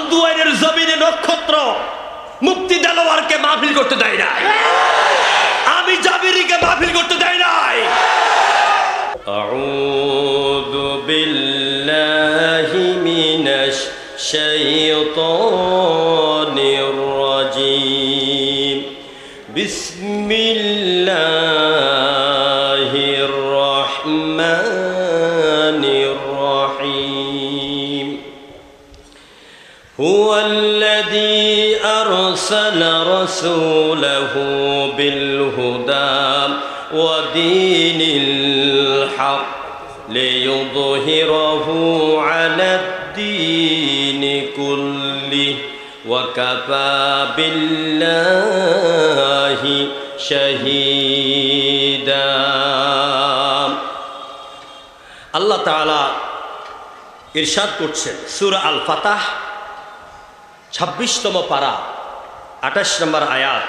নরদুয়ারের জমিনে নক্ষত্র মুফতি দেলোয়ারকে মাহফিল করতে দেয় নাই, আমি জাবিরিকে মাহফিল করতে দেয় নাই। আউযু বিল্লাহি মিনাশ শাইতানির রাজীম। বিসমিল্লাহির রাহমানির রাহিম। হুয়াল্লাযী আরসালা রাসূলাহু বিল হুদা ওয়া দীনিল হক লিইয়ুযহিরাহু আলাদ-দীনি কুল্লিহি ওয়া কাফা বিল্লাহি শাহীদা। আল্লাহ তাআলা ইরশাদ করছেন সূরা আল ফাতহ 26তম পারা 28 নম্বর আয়াত।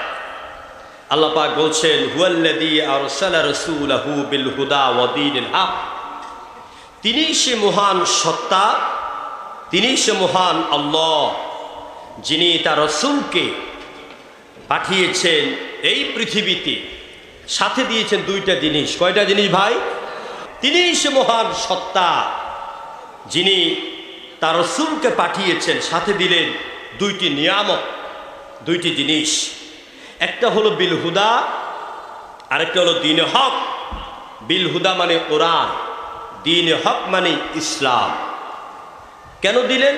আল্লাহ পাক বলছেন হুয়াল্লাযী আরসালা রাসূলাহু বিল হুদা ওয়া দীনিল হক। তিনি সে মহান সত্তা, তিনি সে মহান আল্লাহ যিনি তার রাসূলকে পাঠিয়েছেন এই পৃথিবীতে, সাথে দিয়েছেন দুইটা জিনিস। কয়টা জিনিস ভাই? তিনি সে মহান সত্তা যিনি তার রাসূলকে পাঠিয়েছেন, সাথে দিলেন দুইটি নিয়ামত, দুইটি জিনিস। একটা হলো বিল হুদা, আরেকটা হলো দ্বীনে হক। বিল হুদা মানে কোরআন, দ্বীনে হক মানে ইসলাম। কেন দিলেন?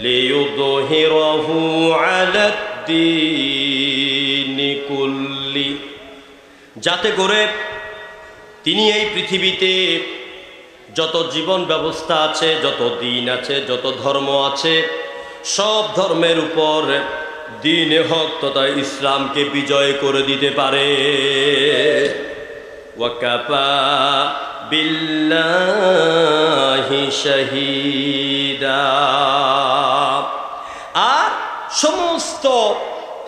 লিইয়ুযহিরাহু আলাদ-দীনি কুল্লি, যাতে করে তিনি এই পৃথিবীতে যত জীবন ব্যবস্থা আছে, যত দিন আছে, যত ধর্ম আছে, সব ধর্মের উপর দ্বীনে হক তথা ইসলামকে বিজয় করে দিতে পারে। ওয়া কাফা বিল্লাহি শাহীদা। আর সমস্ত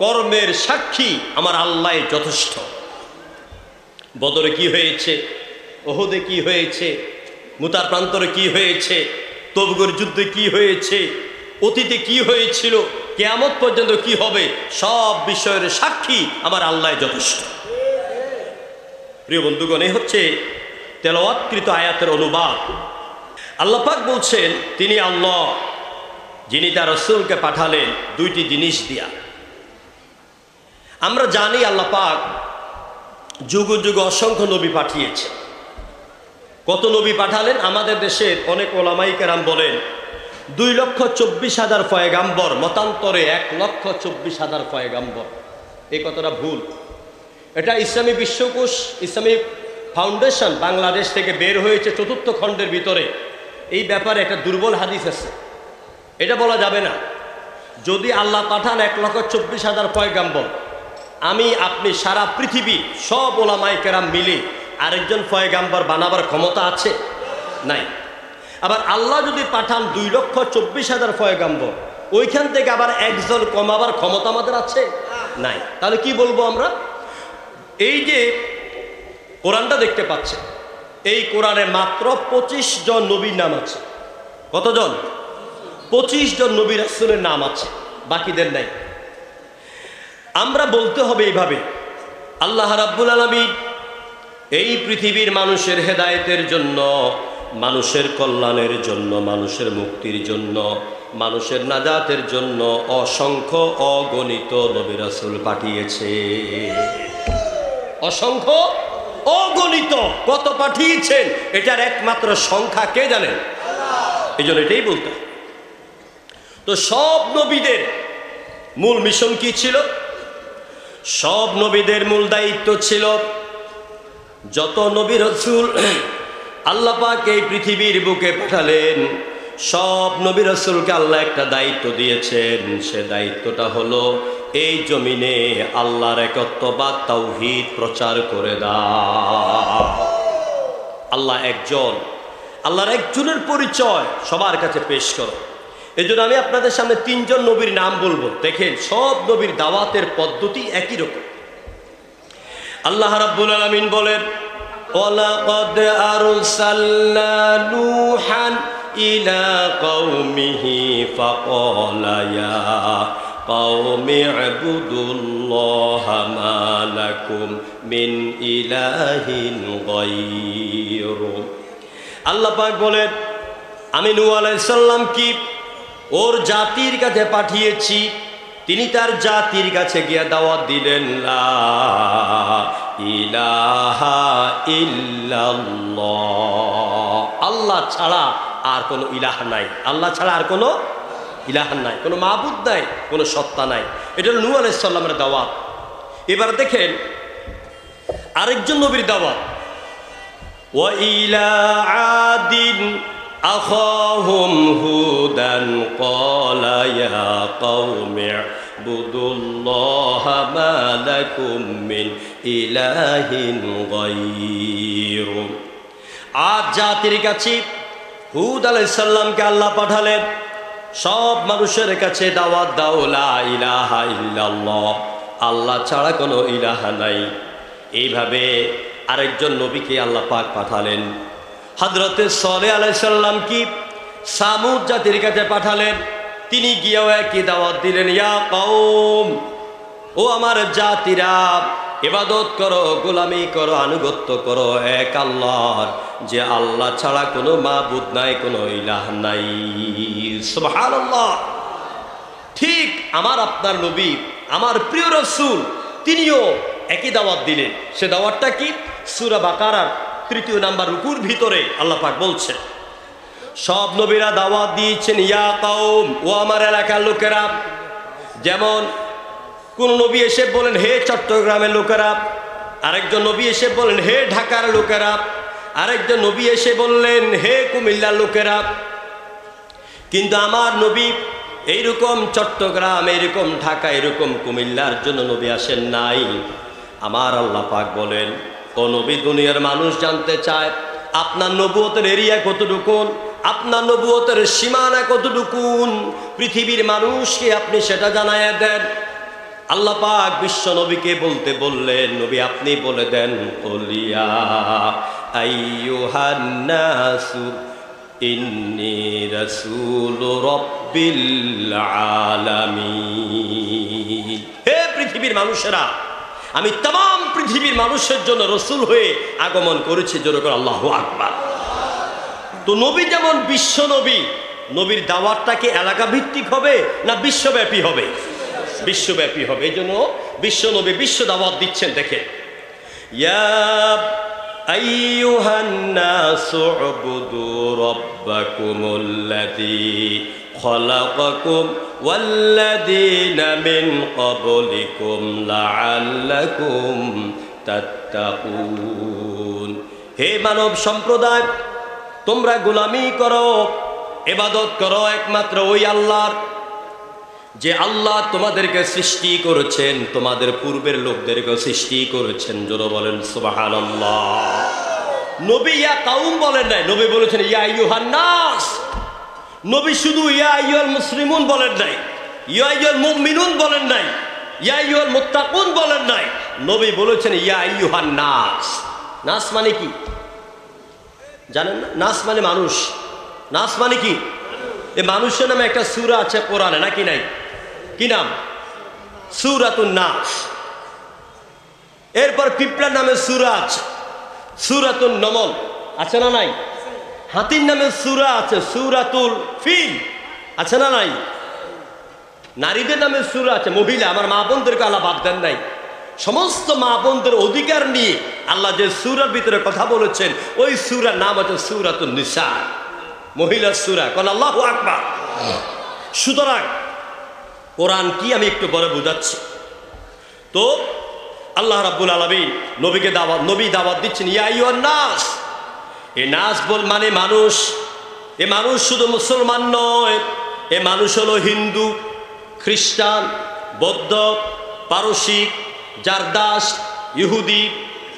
কর্মের সাক্ষী আমার আল্লাহ যথেষ্ট। বদরে কি হয়েছে, ওহুদে কি হয়েছে, মুতার প্রান্তরে কি হয়েছে, তবুকের যুদ্ধে কি হয়েছে, অতীতে কি হয়েছিল, কিয়ামত পর্যন্ত কি হবে, সব বিষয়ের সাক্ষী আমার আল্লাহ যথেষ্ট। প্রিয় বন্ধুগণ, এই হচ্ছে তেলাওয়াতকৃত আয়াতের অনুবাদ। আল্লাহ পাক বলছেন তিনি আল্লাহ যিনি তার রাসূলকে পাঠালেন দুইটি জিনিস দিয়া। আমরা জানি আল্লাহ পাক যুগ যুগ অসংখ্য নবী পাঠিয়েছেন। কত নবী পাঠালেন? আমাদের দেশের অনেক ওলামায়ে কেরাম বলেন 2,24,000 পয়গাম্বর, মতান্তরে 1,24,000 পয়গাম্বর। এই কথাটা ভুল। এটা ইসলামী বিশ্বকোষ, ইসলামী ফাউন্ডেশন বাংলাদেশ থেকে বের হয়েছে 4th খণ্ডের ভিতরে। এই ব্যাপারে একটা দুর্বল হাদিস আছে, এটা বলা যাবে না। যদি আল্লাহ পাঠান 1,24,000 পয়গাম্বর, আমি আপনি সারা পৃথিবীর সব ওলামায়ে কেরাম মিলে আরেকজন পয়গাম্বর বানাবার ক্ষমতা আছে? নাই। আবার আল্লাহ যদি পাঠান 2,24,000 পয়গাম্বর, ওইখান থেকে আবার একজন কমাবার ক্ষমতা আমাদের আছে? নাই। তাহলে কি বলবো আমরা? এই যে কোরআনটা দেখতে পাচ্ছেন, এই কোরআনে মাত্র 25 জন নবীর নাম আছে। কতজন? 25 জন নবী রাসূলের নাম আছে, বাকিদের নাই। আমরা বলতে হবে এইভাবে, আল্লাহ রাব্বুল আলামিন এই পৃথিবীর মানুষের হেদায়েতের জন্য, মানুষের কল্যাণের জন্য, মানুষের মুক্তির জন্য, মানুষের নাজাতের জন্য অসংখ্য অগণিত নবী রাসূল পাঠিয়েছে। অসংখ্য অগণিত। কত পাঠিয়েছেন এটার একমাত্র সংখ্যা কে জানেন? এই জন্য এটাই বলতে। তো সব নবীদের মূল মিশন কি ছিল? সব নবীদের মূল দায়িত্ব ছিল, যত নবী রাসূল আল্লাহ পাক এই পৃথিবীর বুকে পাঠালেন, সব নবী রাসূলকে আল্লাহ একটা দায়িত্ব দিয়েছেন। সে দায়িত্বটা হলো এই জমিনে আল্লাহর একত্ববাদ তাওহীদ প্রচার করে দাও। আল্লাহ একজন, আল্লাহর একজনের পরিচয় সবার কাছে পেশ করো। এই জন্য আমি আপনাদের সামনে 3 জন নবীর নাম বলবো। দেখেন, সব নবীর দাওয়াতের পদ্ধতি একই রকম। আল্লাহ রাব্বুল আলামিন বলেন, ওয়ালাকাদ আরসালনা নূহান إلى قومه فقال يا قوم اعبدوا الله ما لكم من إله غيره আল্লাহ পাক বলেন আমি নূহ আলাইহিস সালাম কি ওর জাতির কাছে পাঠিয়েছি তিনি তার জাতির কাছে গিয়ে দাওয়াত দিলেন লা ইলাহা ইল্লাল্লাহ আল্লাহ ছাড়া আর কোনো ইলাহ নাই আল্লাহ ছাড়া আর কোনো ইলাহ নাই কোনো মাবুদ নাই কোনো সত্তা নাই এটা হলো নূহ আলাইহিস সালামের দাওয়াত এবার দেখেন আরেকজন নবীর দাওয়াত ওয়া ইলা আদিন أخاهم هودا قال يا قوم اعبدوا الله ما لكم من إله غيره আদ জাতির কাছে হুদ আলাইহিস সালামকে আল্লাহ পাঠালেন সব মানুষের কাছে দাওয়াত দাও লা ইলাহা ইল্লাল্লাহ আল্লাহ ছাড়া কোনো ইলাহা নাই এইভাবে আরেকজন নবীকে আল্লাহ পাক পাঠালেন হযরতে সালেহ আলাইহিস সালাম কি সামুদ জাতির কাছে পাঠালেন তিনি গিয়েও একই দাওয়াত দিলেন ইয়া কওম ও আমার জাতিরা ইবাদত করো গোলামি করো আনুগত্য করো এক আল্লাহর যে আল্লাহ ছাড়া কোনো মাবুদ নাই কোনো ইলাহ নাই সুবহানাল্লাহ ঠিক আমার আপনার নবী আমার প্রিয় রাসূল তিনিও একই দাওয়াত দিলেন সে দাওয়াতটা কি সূরা বাকারার 3 নাম্বার রুকুর ভিতরে আল্লাহ পাক বলছে সব নবীরা দাওয়াত দিয়েছেন ইয়া কওম ও আমার এলাকার লোকেরা যেমন কোন নবী এসে বলেন হে চট্টগ্রামের লোকেরা আরেকজন নবী এসে বলেন হে ঢাকার লোকেরা আরেকজন নবী এসে বললেন হে কুমিল্লার লোকেরা কিন্তু আমার নবী এইরকম চট্টগ্রাম এইরকম ঢাকা এরকম কুমিল্লার জন্য নবী আসেন নাই আমার আল্লাহ পাক বলেন ও নবী দুনিয়ার মানুষ জানতে চায় আপনার নবুয়তের এরিয়া কতটুকুন আপনার নবুয়তের সীমানা কতটুকুন পৃথিবীর মানুষকে আপনি সেটা জানায়া দেন আল্লাহ পাক বিশ্ব নবীকে বলতে বললেন নবী আপনি বলে দেন কুলিয়া আইয়ুহান নাসু ইন্নী রাসূলু রাব্বিল আলামিন হে পৃথিবীর মানুষেরা আমি तमाम পৃথিবীর মানুষের জন্য রাসূল হয়ে আগমন করেছি জোরে করে আল্লাহু আকবার তো নবী যেমন বিশ্ব নবী নবীর দাওয়াতটা কি এলাকা ভিত্তিক হবে না বিশ্বব্যাপী হবে বিশ্বব্যাপী হবে এইজন্য বিশ্ব নবী বিশ্ব দাওয়াত দিচ্ছেন দেখে ইয়া আইয়ুহান নাসু উবুদু রাব্বাকুমুল্লাযী খলাকাকুম ওয়াল্লাযীনা মিন ক্বাবলিকুম লাআল্লাকুম তাত্তাকুন হে মানব সম্প্রদায় তোমরা গোলামি করো ইবাদত করো একমাত্র ওই আল্লাহর যে আল্লাহ তোমাদেরকে সৃষ্টি করেছেন তোমাদের পূর্বের লোকদেরকে সৃষ্টি করেছেন জোরে বলেন সুবহানাল্লাহ নবী ইয়া কাউম বলেন নাই নবী বলেছেন ইয়া আইয়ুহান নাস নবী শুধু ইয়া আইয়ুহাল মুসলিমুন বলেন নাই ইয়া আইয়ুহাল মুমিনুন বলেন নাই ইয়া আইয়ুহাল মুত্তাকুন বলেন নাই নবী বলেছেন ইয়া আইয়ুহান নাস নাস মানে কি জানেন না নাস মানে মানুষ নাস মানে কি এই মানুষের নামে একটা সূরা আছে কোরআনে নাকি নাই কি নাম সূরাতুন নাস এরপর পিঁপড়ার নামে সূরা আছে সূরাতুন নমল আছে না নাই হাতির নামে সূরা আছে সূরাতুল ফিল আছে না নাই নারীদের নামে সূরা আছে মহিলা আমার মা বোনদেরকে আল্লাহ বাদ দেন নাই সমস্ত মা বোনদের অধিকার নিয়ে আল্লাহ যে সূরার ভিতরে কথা বলেছেন ওই সূরার নাম হচ্ছে সূরাতুন নিসা মহিলা সূরা কোন আল্লাহু আকবার সুতরাং কোরআন কি আমি একটু পরে বুঝাচ্ছি তো আল্লাহ রাব্বুল আলামিন নবীকে দাওয়াত দিচ্ছেন ইয়া আইয়ুহান নাস এই নাস বল মানে মানুষ এ মানুষ শুধু মুসলমান নয় এ মানুষ হলো হিন্দু খ্রিস্টান বৌদ্ধ পারসিক জারদাস ইহুদি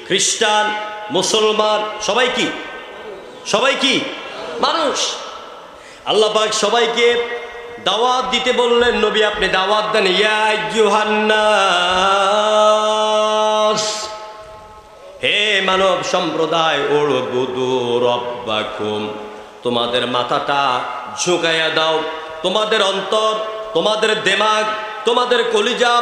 খ্রিস্টান মুসলমান সবাই কি মানুষ আল্লাহ পাক সবাইকে দাওয়াত দিতে বললেন নবী আপনি দাওয়াত দেন ইয়া আইয়ুহান নাস হে মানব সম্প্রদায় উবুদু রাব্বাকুম তোমাদের মাথাটা ঝুঁকাইয়া দাও, তোমাদের অন্তর, তোমাদের দেমাগ, তোমাদের কলিজা,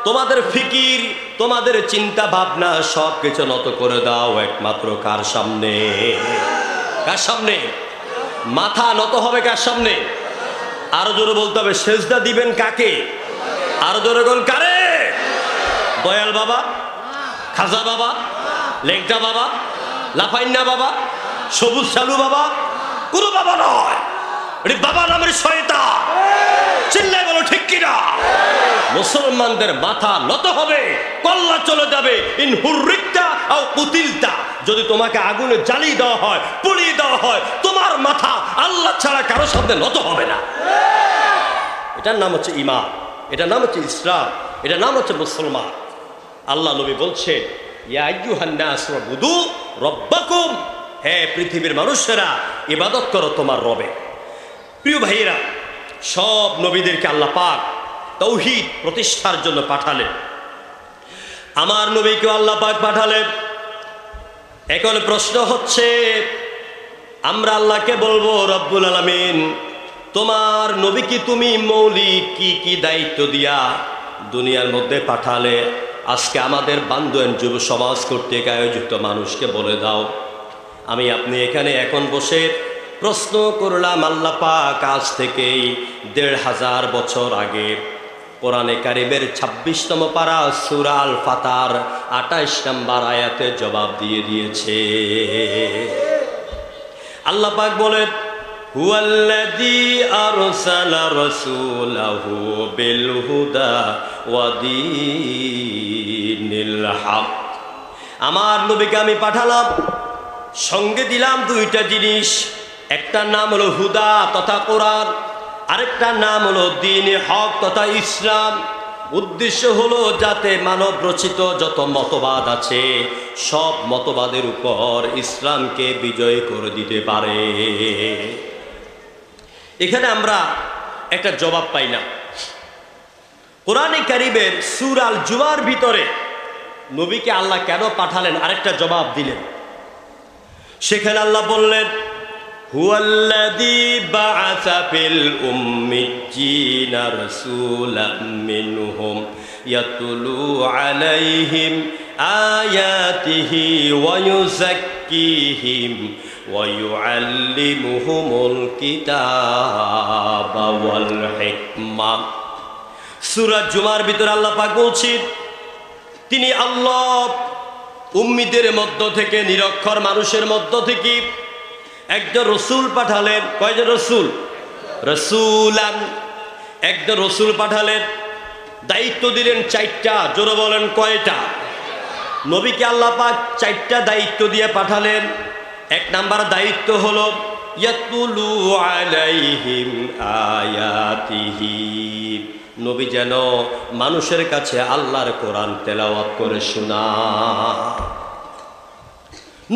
তোমাদের ফিকির, তোমাদের চিন্তা ভাবনা সব কিছু নত করে দাও একমাত্র কার সামনে? কার সামনে? মাথা নত হবে কার সামনে? আরো জোরে বলতে হবে, সেজদা দিবেন কাকে? আরো জোরে বল, কারে? দয়াল বাবা, খাজা বাবা, লেংটা বাবা, লাফাইন্না বাবা, সবুজ সালু বাবা? কোনো বাবা নয়, এটি বাবা নামের শয়তান। চিল্লায় বলো ঠিক কিনা? মুসলমানদের মাথা নত হবে, কল্লা চলে যাবে। ইন হুররিকতা আও কুতিলতা, যদি তোমাকে আগুনে জ্বালিয়ে দেওয়া হয়, পুড়িয়ে দেওয়া হয়, তোমার মাথা আল্লাহ ছাড়া কারো সামনে নত হবে না। এটার নাম হচ্ছে ঈমান, এটার নাম হচ্ছে ইসলাম, এটার নাম হচ্ছে মুসলমান। আল্লাহ নবী বলছেন, ইয়া আইয়ুহান নাস উবুদু রাব্বাকুম, হে পৃথিবীর মানুষেরা ইবাদত করো তোমার রবে। প্রিয় ভাইয়েরা, সব নবীদেরকে আল্লাহ পাক তাওহীদ প্রতিষ্ঠার জন্য পাঠালেন। আমার নবীকে আল্লাহ পাক পাঠালেন। এখন প্রশ্ন হচ্ছে, আমরা আল্লাহকে বলবো, রব্বুল আলামিন তোমার নবীকে তুমি মৌলিক কি কি দায়িত্ব দিয়া দুনিয়ার মধ্যে পাঠালে, আজকে আমাদের বান্ধব যুব সমাজ কর্তৃক আয়োজিত মানুষকে বলে দাও। আমি আপনি এখানে এখন বসে প্রশ্ন করলাম, আল্লাহ পাক আজ থেকেই ১৫০০ বছর আগে কোরআনে কারিমের ২৬তম পারা সূরা আল ফাতার ২৮ নম্বর আয়াতে জবাব দিয়ে দিয়েছে। আল্লাহ পাক বলেন, হুয়াল্লাযী আরসালা রাসূলাহু বিল হুদা ওয়া দীনিল হক। আমার নবীকে আমি পাঠালাম, সঙ্গে দিলাম দুইটা জিনিস। একটা নাম হলো হুদা তথা কোরআন, আরেকটা নাম হলো দ্বীনে হক তথা ইসলাম। উদ্দেশ্য হলো যাতে মানব রচিত যত মতবাদ আছে সব মতবাদের উপর ইসলামকে বিজয় করে দিতে পারে। এখানে আমরা একটা জবাব পাই না। কোরআনে কারিমের সূরা আল জুমার ভিতরে নবীকে আল্লাহ কেন পাঠালেন আরেকটা জবাব দিলেন। সেখানে আল্লাহ বললেন, হুয়াল্লাযী বা'আসা ফিল উম্মিয়্যিনা রাসূলাম মিনহুম ইয়াতলু আলাইহিম আয়াতিহি ওয়া ইউযাক্কিহিম ওয়া ইউআল্লিমুহুমুল কিতাবা ওয়াল হিকমা। সূরা জুমার ভিতরে আল্লাহ পাক বলছেন, তিনি আল্লাহ উম্মীদের মধ্য থেকে, নিরক্ষর মানুষের মধ্য থেকে একজন রসুল পাঠালেন। কয়জন রসুল? রসুলান, একজন রসুল পাঠালেন। দায়িত্ব দিলেন 4টা। জোরে বলেন কয়টা? নবীকে আল্লাহ পাক 4টা দায়িত্ব দিয়ে পাঠালেন। 1 নাম্বার দায়িত্ব হলো ইয়াতুলু আলাইহিম আয়াতিহি, নবী যেন মানুষের কাছে আল্লাহর কোরআন তেলাওয়াত করে শোনায়।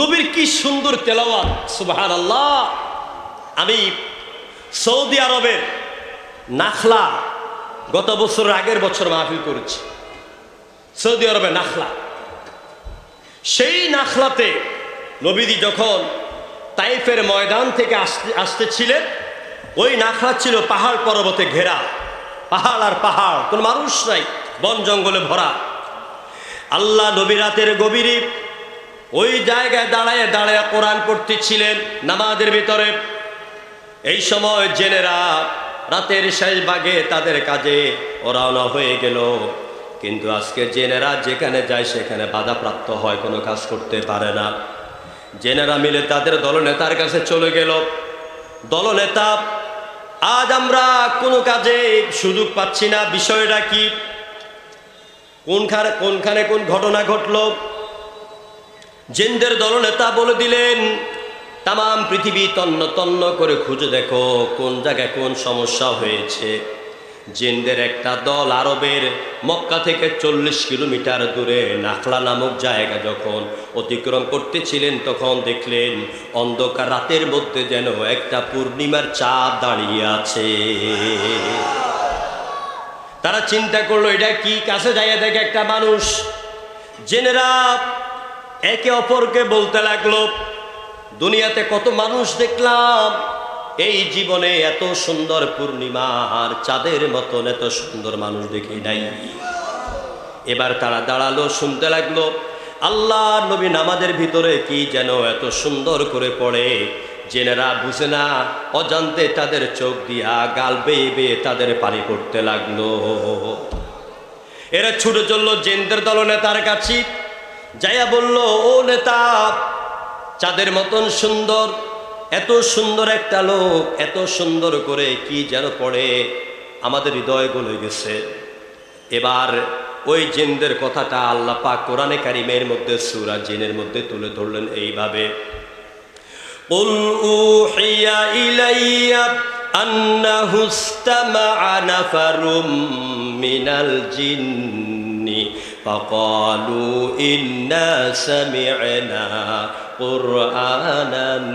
নবীর কি সুন্দর তেলাওয়াত, সুবহানাল্লাহ। আমি সৌদি আরবের নাখলা গত বছর, আগের বছর মাহফিল করেছি সৌদি আরবে নাখলা। সেই নাখলাতে নবীজি যখন তাইফের ময়দান থেকে আসতেছিলেন, ওই নাখলা ছিল পাহাড় পর্বতে ঘেরা, পাহাড় আর পাহাড়, কোনো মানুষ নাই, বন জঙ্গলে ভরা। আল্লাহ নবী রাতের গভীরে ওই জায়গায় দাঁড়ায় দাঁড়ায় কোরআন পড়তেছিলেন নামাজের ভিতরে। এই সময় জেনেরা রাতের শেষ ভাগে তাদের কাজে রওনা হয়ে গেল। কিন্তু আজকে জেনেরা যেখানে যায় সেখানে বাধাপ্রাপ্ত হয়, কোনো কাজ করতে পারে না। জেনেরা মিলে তাদের দলনেতার কাছে চলে গেল। দলনেতা, আজ আমরা কোনো কাজে সুযোগ পাচ্ছি না, বিষয়টা কি, কোনখানে কোন ঘটনা ঘটল? জিনদের দলনেতা বলে দিলেন, তাম পৃথিবী তন্ন তন্ন করে খুঁজে দেখো কোন জায়গায় কোন সমস্যা হয়েছে। জিনদের একটা দল আরবের মক্কা থেকে 40 কিলোমিটার দূরে নাখলা নামক জায়গা যখন অতিক্রম করতেছিলেন, তখন দেখলেন অন্ধকার রাতের মধ্যে যেন একটা পূর্ণিমার চাঁদ দাঁড়িয়ে আছে। তারা চিন্তা করলো এটা কি? কাছে যাইয়া দেখে একটা মানুষ। জেনেরা একে অপরকে বলতে লাগলো, দুনিয়াতে কত মানুষ দেখলাম, এই জীবনে এত সুন্দর পূর্ণিমার চাঁদের মতন এত সুন্দর মানুষ দেখি নাই। এবার তারা দাঁড়ালো, শুনতে লাগলো আল্লাহ নবী নামাজের ভিতরে কি যেন এত সুন্দর করে পড়ে, জেনেরা বুঝে না, অজান্তে তাদের চোখ দিয়া গাল বেয়ে বেয়ে তাদের পানি পড়তে লাগলো। এরা ছুটে চললো জেনদের দল নেতার কাছে, যাইয়া বলল, ও নেতা, চাঁদের মতন সুন্দর, এত সুন্দর একটা লোক এত সুন্দর করে কি যেন পড়ে, আমাদের হৃদয় গলে গেছে। এবার ওই জিনদের কথাটা আল্লাহ পাক কোরআনে কারিমের মধ্যে সূরা জিনের মধ্যে তুলে ধরলেন এইভাবে, কুল উহিয়া ইলাইয়া আন্নাহু ইসতামাআ নাফারুম মিনাল জিন্নি ফাকালু ইন্না সামি'না কুরআনান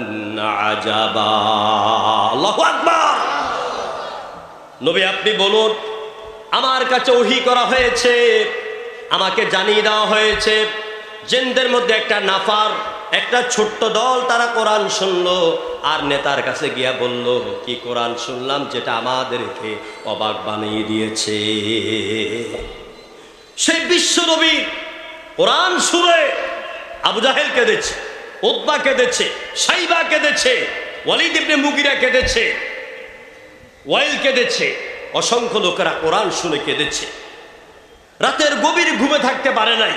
আজাবা। আল্লাহু আকবার। নবী আপনি বলুন, আমার কাছে ওহী করা হয়েছে, আমাকে জানিয়ে দেওয়া হয়েছে জিনদের মধ্যে একটা নাফার, একটা ছোট্ট দল, তারা কোরআন শুনলো আর নেতার কাছে গিয়া বলল, কি কোরআন শুনলাম যেটা আমাদেরকে অবাক বানিয়ে দিয়েছে। সেই বিশ্ব নবী কোরআন শুনে আবু জাহেল কেঁদেছে, উতবা কেঁদেছে, সাইবা কেঁদেছে, ওয়ালিদ ইবনে মুগিরা কেঁদেছে, ওয়াইল কেঁদেছে, অসংখ্য লোকেরা কোরআন শুনে কেঁদেছে। রাতের গভীর ঘুমে থাকতে পারে নাই।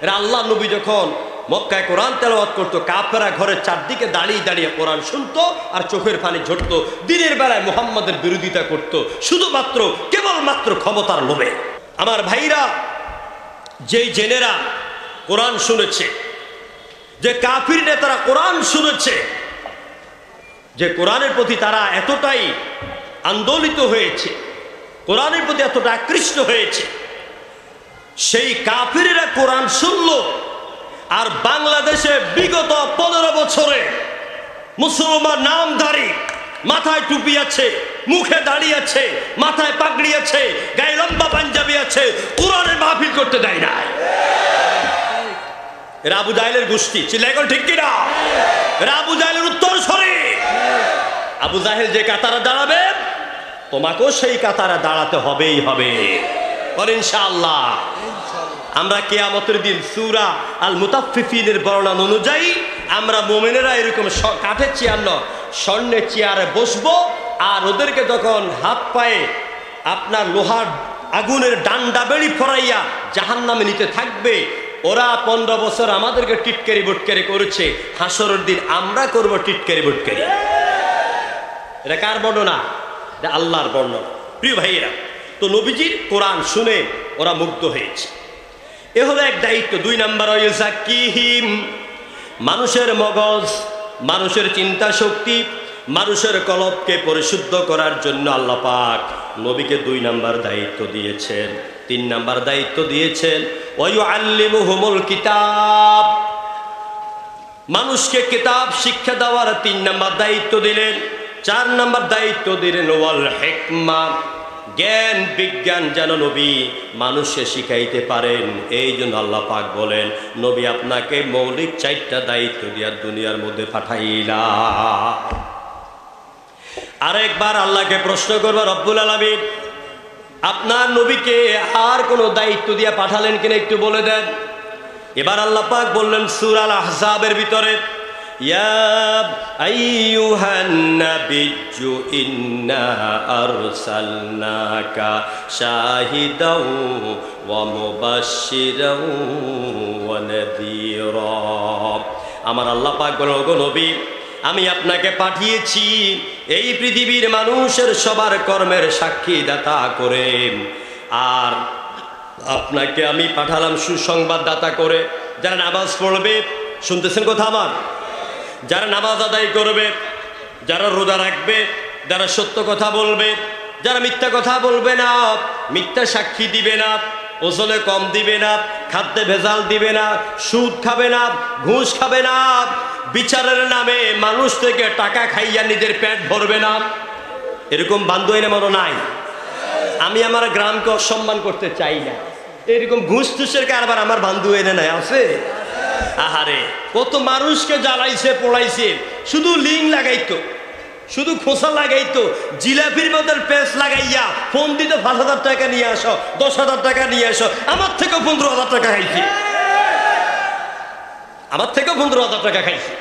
এরা আল্লাহ নবী যখন মক্কায় কোরআন তেলাওয়াত করতো, কাফেরা ঘরের চারদিকে দাঁড়িয়ে দাঁড়িয়ে কোরআন শুনতো আর চোখের পানি ঝরতো। দিনের বেলায় মুহাম্মাদের বিরোধিতা করত, শুধুমাত্র কেবলমাত্র ক্ষমতার লোভে। আমার ভাইরা, যেই জেনেরা কোরআন শুনেছে, যে কাফির নেতারা কোরআন শুনেছে, যে কোরআনের প্রতি তারা এতটাই আন্দোলিত হয়েছে, কোরআনের প্রতি এতটা আকৃষ্ট হয়েছে, সেই কাফিরেরা কোরআন শুনল। আর বাংলাদেশে বিগত 15 বছরে মুসলমান নামধারী, মাথায় টুপি আছে, মুখে দাড়ি আছে, মাথায় পাগড়ি আছে, গায়ে লম্বা পাঞ্জাবি আছে, কোরআনের মাহফিল করতে দেয় না। এরা আবু জাহেলের গোষ্ঠী, চিল্লাই এখন ঠিক কিনা? এরা আবু জাহেলের উত্তর সরে। আবু জাহেল যে কাতারে দাঁড়াবে, তোমাকেও সেই কাতারে দাঁড়াতে হবেই হবে, ইনশাআল্লাহ। আমরা কিয়ামতের দিন সূরা আল মুতাফফিফিনের বর্ণনা অনুযায়ী আমরা মুমিনেরা এরকম কাঠের চেয়ার নয়, স্বর্ণের চেয়ারে বসবো। আর ওদেরকে যখন হাত পায়ে আপনার লোহার আগুনের ডান্ডা বেড়ি ফরাইয়া জাহান্নামে নিতে থাকবে, ওরা 15 বছর আমাদেরকে টিটকারি বটকারি করেছে, হাসরের দিন আমরা করব টিটকারি বটকারি। এটা কার বর্ণনা? এটা আল্লাহর বর্ণনা। প্রিয় ভাইয়েরা, তো নবীজির কোরআন শুনে ওরা মুগ্ধ হয়েছে। এ হলো এক দায়িত্ব। 2 নাম্বার, ইউযাক্কিহিম, মানুষের মগজ, মানুষের চিন্তা শক্তি, মানুষের কলবকে পরিশুদ্ধ করার জন্য আল্লাহ পাক নবীকে 2 নাম্বার দায়িত্ব দিয়েছেন। 3 নাম্বার দায়িত্ব দিয়েছেন, ওয়ায়ুআল্লিমুহুমুল কিতাব, মানুষকে কিতাব শিক্ষা দেওয়ার 3 নাম্বার দায়িত্ব দিলেন। 4 নাম্বার দায়িত্ব দিলেন ওয়াল হিকমা, জ্ঞান বিজ্ঞান যেন নবী মানুষকে শিখাইতে পারেন। এই জন্য আল্লাহ পাক বলেন, নবী আপনাকে মৌলিক 4টা দায়িত্ব দিয়া দুনিয়ার মধ্যে পাঠাইলাম। আরেকবার আল্লাহকে প্রশ্ন করবে রব্বুল আলামিন, আপনার নবীকে আর কোনো দায়িত্ব দিয়া পাঠালেন কিনা একটু বলে দেন। এবার আল্লাহ পাক বললেন সূরা আল আহজাবের ভিতরে, ইয়া আইয়ুহান নাবিয়্যু ইন্না আরসালনাকা শাহিদাও ওয়া মুবাশশিরাও ওয়া নাযীরা। আমার আল্লাহ পাক বলেন, ওগো নবী, আমি আপনাকে পাঠিয়েছি এই পৃথিবীর মানুষের সবার কর্মের সাক্ষী দাতা করে, আর আপনাকে আমি পাঠালাম সুসংবাদদাতা করে। যারা নামাজ পড়বে, শুনতেছেন কথা আমার, যারা নামাজ আদায় করবে, যারা রোজা রাখবে, যারা সত্য কথা বলবে, যারা মিথ্যা কথা বলবে না, মিথ্যা সাক্ষী দিবে না, ওজনে কম দিবে না, খাদ্যে ভেজাল দিবে না, সুদ খাবে না, ঘুষ খাবে না, বিচারের নামে মানুষ থেকে টাকা খাইয়া নিজের পেট ভরবে না, এরকম বান্ধব এনে মনে নাই। আমি আমার গ্রামকে অসম্মান করতে চাই না, এরকম ঘুষ টুসের কারবার আমার বান্ধব এনে নাই আছে। আহারে, কত মানুষকে জ্বালাইছে পোড়াইছে, শুধু লিং লাগাইতো, শুধু খোসা লাগাইতো, জিলাপির মধ্যে পেস্ট লাগাইয়া ফোন দিতে 5,000 টাকা নিয়ে আসো, 10,000 টাকা নিয়ে আসো। আমার থেকেও 15,000 টাকা খাইছি, আমার থেকেও 15,000 টাকা খাইছি।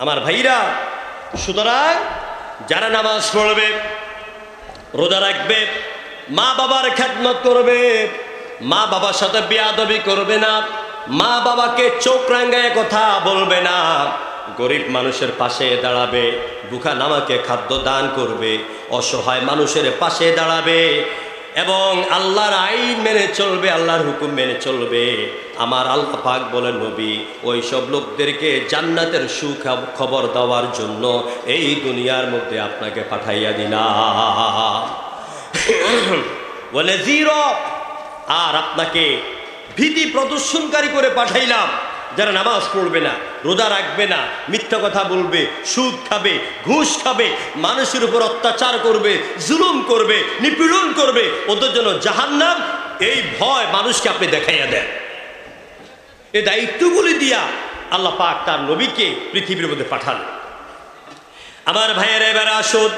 আমার ভাইরা, সুতরাং যারা নামাজ পড়বে, রোজা রাখবে, মা বাবার খেদমত করবে, মা বাবার সাথে বেয়াদবি করবে না, মা বাবাকে চোখ রাঙ্গায় কথা বলবে না, গরিব মানুষের পাশে দাঁড়াবে, ভুখা নামাকে খাদ্য দান করবে, অসহায় মানুষের পাশে দাঁড়াবে এবং আল্লাহর আইন মেনে চলবে, আল্লাহর হুকুম মেনে চলবে। আমার আল্লাহ পাক বলেন, নবী ওই সব লোকদেরকে জান্নাতের সুখবর দেওয়ার জন্য এই দুনিয়ার মধ্যে আপনাকে পাঠাইয়া দিলাম। বলে জিরো, আর আপনাকে ভীতি প্রদর্শনকারী করে পাঠাইলাম, যারা নামাজ পড়বে না, রোজা রাখবে না, মিথ্যা কথা বলবে, সুদ খাবে, ঘুষ খাবে, মানুষের উপর অত্যাচার করবে, জুলুম করবে, নিপীড়ন করবে, ওদের জন্য জাহান্নাম। এই ভয় মানুষকে আপনি দেখাইয়া দেন। এই দায়িত্বগুলি দিয়া আল্লাহ পাক তার নবীকে পৃথিবীর মধ্যে পাঠান। আমার ভাইয়েরা, এবার আসুন,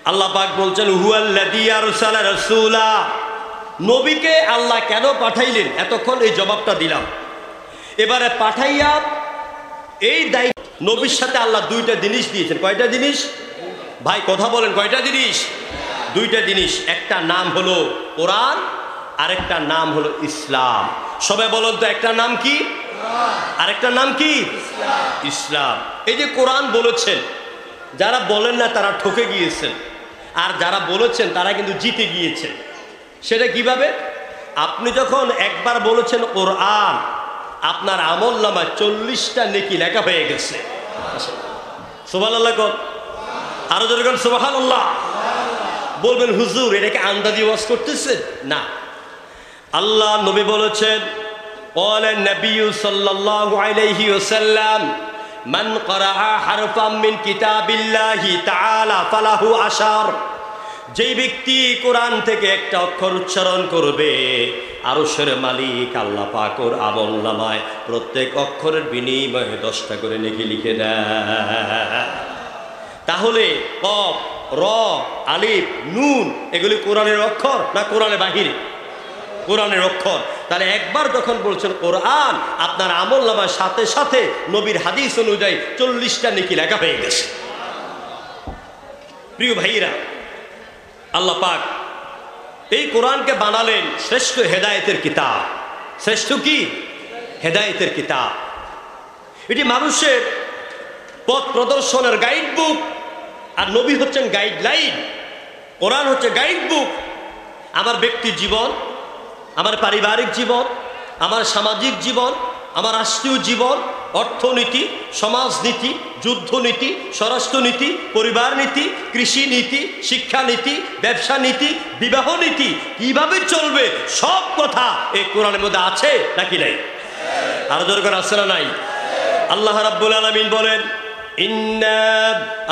আল্লাহ পাক বলছেন, হুয়াল্লাযী আরসালা রাসূলা, নবীকে আল্লাহ কেন পাঠাইলেন? এতক্ষণ এই জবাবটা দিলাম। এবারে পাঠাইয়া এই দায়িত্ব, নবীর সাথে আল্লাহ দুইটা জিনিস দিয়েছেন। কয়টা জিনিস ভাই? কথা বলেন, কয়টা জিনিস? দুইটা জিনিস। একটা নাম হলো কোরআন, আরেকটা নাম হলো ইসলাম। সবাই বলুন তো, একটা নাম কি, আরেকটা নাম কি? ইসলাম। এই যে কোরআন বলেছেন, যারা বলেন না তারা ঠকে গিয়েছেন, আর যারা বলেছেন তারা কিন্তু জিতে গিয়েছেন। সেটা কিভাবে? আপনি যখন একবার বলেছেন কোরআন, আপনার আমলনামায় 40টা নেকি লেখা হয়ে গেছে। সুবহানাল্লাহ কোন, আরো জোরে কোন সুবহানাল্লাহ। বলবেন হুজুর এটা কি আন্দাজি ওয়াজ করতেছে? না, আল্লাহ নবী বলেছেন, ক্বালা নবী সাল্লাল্লাহু আলাইহি ওয়াসাল্লাম, মান ক্বারাআ হারফাম মিন কিতাবিল্লাহি তাআলা ফালাহু আশার। যেই ব্যক্তি কোরআন থেকে একটা অক্ষর উচ্চারণ করবে, আরশের মালিক আল্লাহ পাক ওর আমলনামায় প্রত্যেক অক্ষরের বিনিময়ে 10টা করে নেকি লিখে দেয়। তাহলে কফ, র, আলিফ, নুন এগুলি কোরআনের অক্ষর না কোরআনের বাহিরে? কোরআনের অক্ষর। তাহলে একবার যখন বলছেন কোরআন, আপনার আমলনামার সাথে সাথে নবীর হাদিস অনুযায়ী 40টা নেকি লেখা হয়ে গেছে। প্রিয় ভাইরা, আল্লাহ পাক এই কোরআনকে বানালেন শ্রেষ্ঠ হেদায়েতের কিতাব। শ্রেষ্ঠ কি? হেদায়েতের কিতাব। এটি মানুষের পথ প্রদর্শনের গাইড বুক, আর নবী হচ্ছেন গাইডলাইন। কোরআন হচ্ছে গাইড বুক। আমার ব্যক্তি জীবন, আমার পারিবারিক জীবন, আমার সামাজিক জীবন, আমার রাষ্ট্রীয় জীবন, অর্থনীতি, সমাজনীতি, যুদ্ধনীতি, স্বরাষ্ট্রনীতি, পরিবার নীতি, কৃষি নীতি, শিক্ষা নীতি, ব্যবসা নীতি, বিবাহ নীতি কিভাবে চলবে, সব কথা এই কোরআনের মধ্যে আছে নাকি নাই? আরো জোরে করে আছে না নাই? আল্লাহ রাব্বুল আলামিন বলেন, ইন্না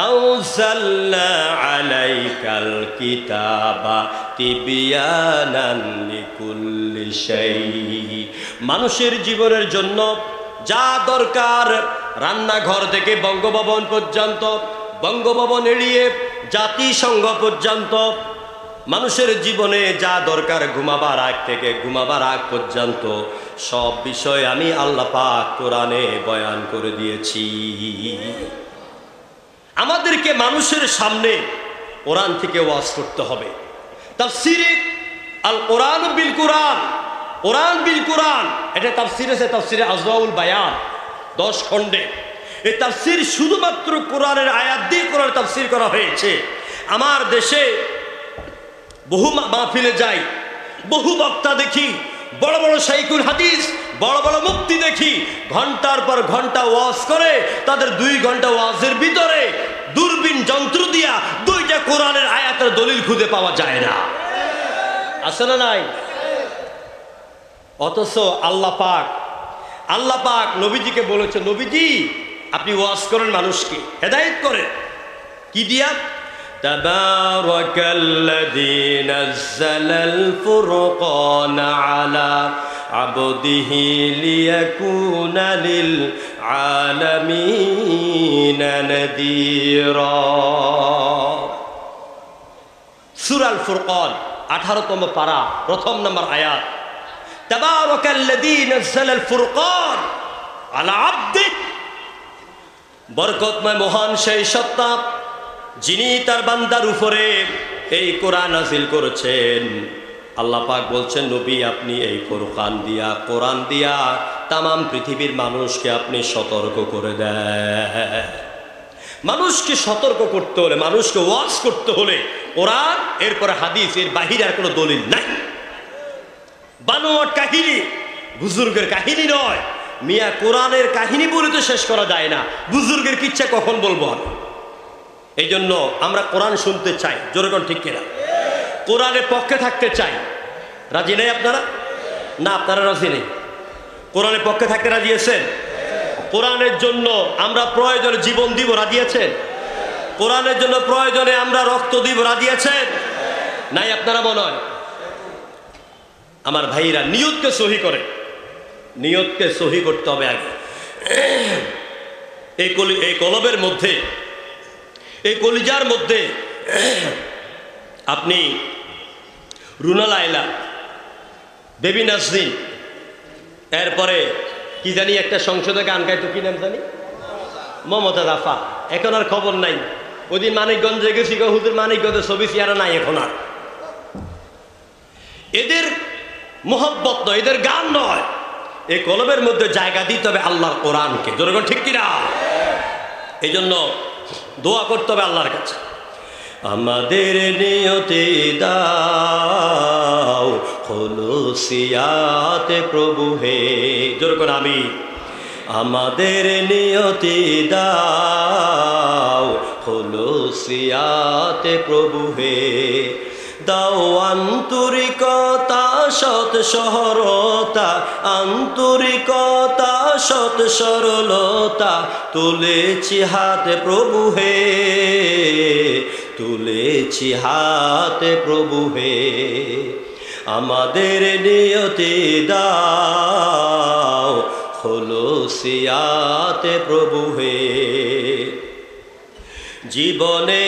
আনজালনা আলাইকাল কিতাবা তিবয়ানান লিকুল্লি শাই। মানুষের জীবনের জন্য যা দরকার, রান্নাঘর থেকে বঙ্গভবন পর্যন্ত, বঙ্গভবন এড়িয়ে জাতিসংঘ পর্যন্ত, মানুষের জীবনে যা দরকার ঘুমাবার আগ থেকে ঘুমাবার আগ পর্যন্ত সব বিষয় আমি আল্লাহ পাক কোরআনে বয়ান করে দিয়েছি। আমাদেরকে মানুষের সামনে কোরআন থেকে ওয়াজ করতে হবে। তাফসীরে আল কোরআন বিল কোরআন, কোরআন বিল কোরআন, এটা তাফসীর আছে, তাফসীরে আজওয়াউল বায়ান 10 খণ্ডে। এই তাফসীর শুধুমাত্র কোরআনের আয়াত দিয়ে কোরআন তাফসীর করা হয়েছে। আমার দেশে বহু মাহফিলে যাই, বহু বক্তা দেখি, বড় বড় শাইখুল হাদিস, বড় বড় মুফতি দেখি, ঘন্টার পর ঘন্টা ওয়াজ করে। তাদের 2 ঘন্টা ওয়াজের ভিতরে দূরবীন যন্ত্র দিয়া 2টা কোরআনের আয়াতের দলিল খুঁজে পাওয়া যায় না। আছে না নাই? অথচ আল্লাহ পাক নবীজিকে বলেছে, নবীজি আপনি ওয়াজ করেন, মানুষকে হেদায়েত করেন। কি দিয়া? তাবারাকাল্লাযী নাযালাল ফুরকানা আলা আবদিহি লিয়াকুনা লিল العالمين نذيرا সূরা আল ফুরকান 18তম পারা প্রথম নম্বর আয়াত তাবারাকাল্লাযী নাযালাল ফুরকান আলা আবদিহি বরকতময় মহান সেই সত্তা যিনি তার বান্দার উপরে এই কোরআন নাযিল করেছেন। আল্লাহ পাক বলছেন নবী আপনি এই কোরআন দিয়া তামাম পৃথিবীর মানুষকে আপনি সতর্ক করে দেন। মানুষকে সতর্ক করতে হলে, মানুষকে ওয়াজ করতে হলে কোরআন, এরপরে হাদিস, এর বাহিরে আর কোনো দলিল নাই। বানোয়াট কাহিনী, বুজুর্গের কাহিনী নয় মিয়া। কোরআনের কাহিনী বলে তো শেষ করা যায় না, বুজুর্গের কিচ্ছা কখন বলবো আমি? এই জন্য আমরা কোরআন শুনতে চাই, জোরে কোন ঠিক কিনা? কোরআনের পক্ষে থাকতে চাই। রাজি নেই আপনারা? না, আপনারা রাজি নেই? কোরআনের পক্ষে থাকতে রাজি আছেন? কোরআনের জন্য আমরা প্রয়োজনে জীবন দিব, রাজি আছেন? কোরআনের জন্য প্রয়োজনে আমরা রক্ত দিব, রাজি আছেন? নাই আপনারা মনে হয়? আমার ভাইরা নিয়তকে সহি করে, নিয়তকে সহি করতে হবে আগে। এই কলবের মধ্যে, এই কলিজার মধ্যে আপনি রুনা লায়লা, বেবি নাজরিন, এরপরে কি জানি একটা সংসদে গান গাইতো, কি নাম জানি, মমতা রাফা, এখন আর খবর নাই। ওই দিন মানিকগঞ্জে গেছি, হুজুর মানিকগঞ্জের ছবি চেয়ারা নাই এখন আর। এদের মোহব্বত নয়, এদের গান নয়, এই কলবের মধ্যে জায়গা দিতে হবে আল্লাহর কোরআনকে, জনগণ ঠিক কিনা? এই জন্য দোয়া করতে হবে আল্লাহর কাছে, আমাদের নিয়তে দাও খুলুসিয়াতে প্রভু হে, যেরকম আমি, আমাদের নিয়তে দাও খুলুসিয়াতে প্রভু হে, দাও আন্তরিকতা সৎ সহরতা, আন্তরিকতা সৎ সরলতা, তুলেছি হাতে প্রভু হে, তুলেছি হাতে প্রভু হে, আমাদের নিয়তে দাও খুলুসিয়াতে প্রভু হে, জীবনে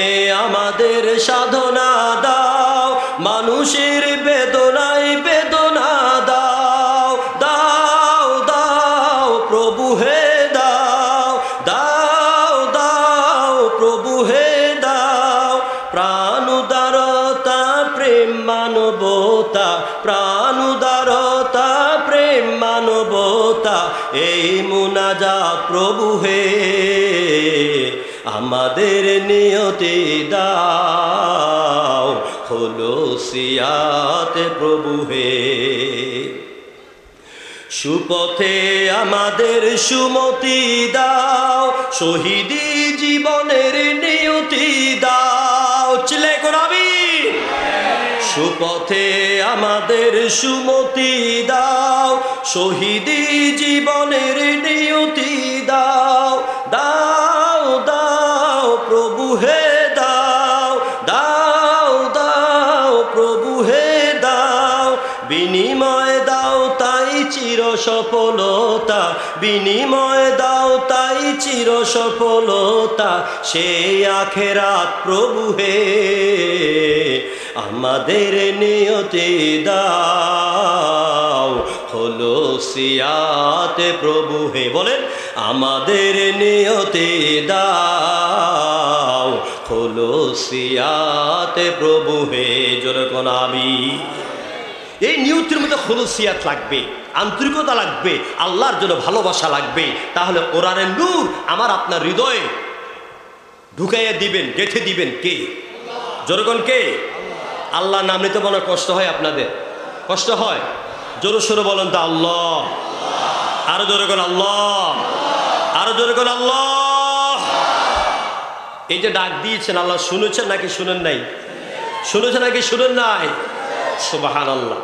আমাদের সাধনা দাও, মানুষের বেদনায় বেদনা দাও, দাও দাও প্রভু হে দাও, দাও দাও প্রভু হে দাও, প্রাণ উদারতা প্রেম মানবতা, প্রাণ উদারতা প্রেম মানবতা, এই মুনাজাত প্রভু হে, আমাদের নিয়তে দাও খুলুসিয়াতে প্রভু হে, সুপথে আমাদের সুমতি দাও, শহীদি জীবনের নিয়তি দাও, চিল্লায় কোরআবি, সুপথে আমাদের সুমতি দাও, শহীদি জীবনের নিয়তি দাও, দাও দাও প্রভু হে দাও, দাও দাও প্রভু হে দাও, বিনিময় দাও তাই চির সফলতা, বিনিময় দাও তাই চির সফলতা, সেই আখেরাত প্রভু হে, আমাদের নিয়তে দাও খুলুসিয়াতে প্রভু হে, বলেন আমাদের নিয়তে দাও খুলুসিয়াতে প্রভু হে, যেরকম আমি। এই নিয়তের মধ্যে খুলুসিয়াত লাগবে, আন্তরিকতা লাগবে, আল্লাহর জন্য ভালোবাসা লাগবে, তাহলে কোরআনের নূর আমার আপনার হৃদয়ে ঢুকাইয়া দিবেন, গেঁথে দিবেন কে? যেরকম কে? আল্লাহ নাম নিতে মনে কষ্ট হয় আপনাদের? কষ্ট হয়? জোরে সোরে বলেন তো আল্লাহ, আরো জোরে করে আল্লাহ, আরো জোরে করে আল্লাহ। এই যে ডাক দিয়েছেন আল্লাহ শুনেছেন নাকি শুনেন নাই? শুনেছেন নাকি শুনেন নাই? সুবহানাল্লাহ।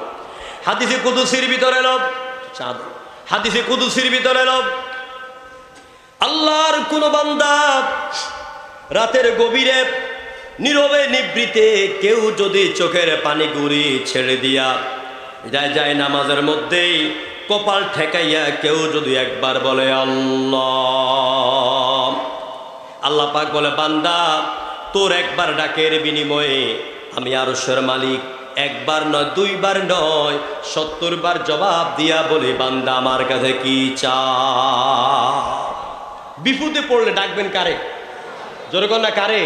হাদিসে কুদসির ভিতরে এলো, হাদিসে কুদসির ভিতরে এলো, আল্লাহর কোন বান্দা রাতের গভীরে নীরবে নিবৃতে কেউ যদি চোখের পানি গুড়ি ছেড়ে দিয়া যায় নামাজের মধ্যেই কপাল ঠেকাইয়া কেউ যদি একবার বলে আল্লাহ, আল্লাহ পাক বলে বান্দা তোর একবার ডাকের বিনিময়ে আমি আরশের মালিক একবার নয় দুইবার নয় 70 বার জবাব দিয়া বলে বান্দা আমার কাছে কি চাও। বিপদে পড়লে ডাকবেন কারে? জোরে কর না কারে?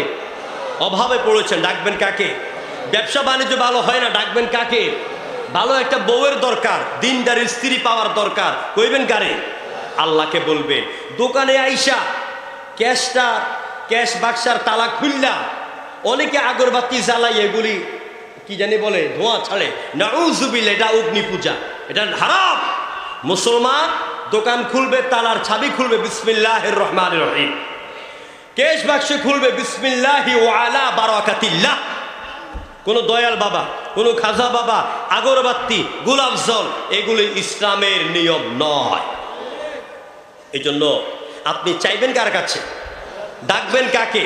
অভাবে পড়েছেন ডাকবেন কাকে? ব্যবসা বাণিজ্য ভালো হয় না ডাকবেন কাকে? ভালো একটা বউয়ের দরকার, দিনদার স্ত্রী পাওয়ার দরকার, কইবেন কারে? আল্লাহকে বলবেন। দোকানে আইসা ক্যাশ বাক্সার তালা খুললা অনেকে আগরবাতি জ্বালাই, এগুলি কি জানি বলে ধোঁয়া ছাড়ে, নাউযুবিল্লাহ, এটা অগ্নি পূজা, এটা হারাম। মুসলমান দোকান খুলবে তালার চাবি খুলবে বিসমিল্লাহির রহমানির রহিম, ক্যাশ বাক্স খুলবে বিসমিল্লাহি ওয়া আলা বারাকাতিল্লাহ। কোন দয়াল বাবা, কোন খাজা বাবা, আগরবাতি, গোলাপ জল এগুলি ইসলামের নিয়ম নয়। এই জন্য আপনি চাইবেন কার কাছে? ডাকবেন কাকে?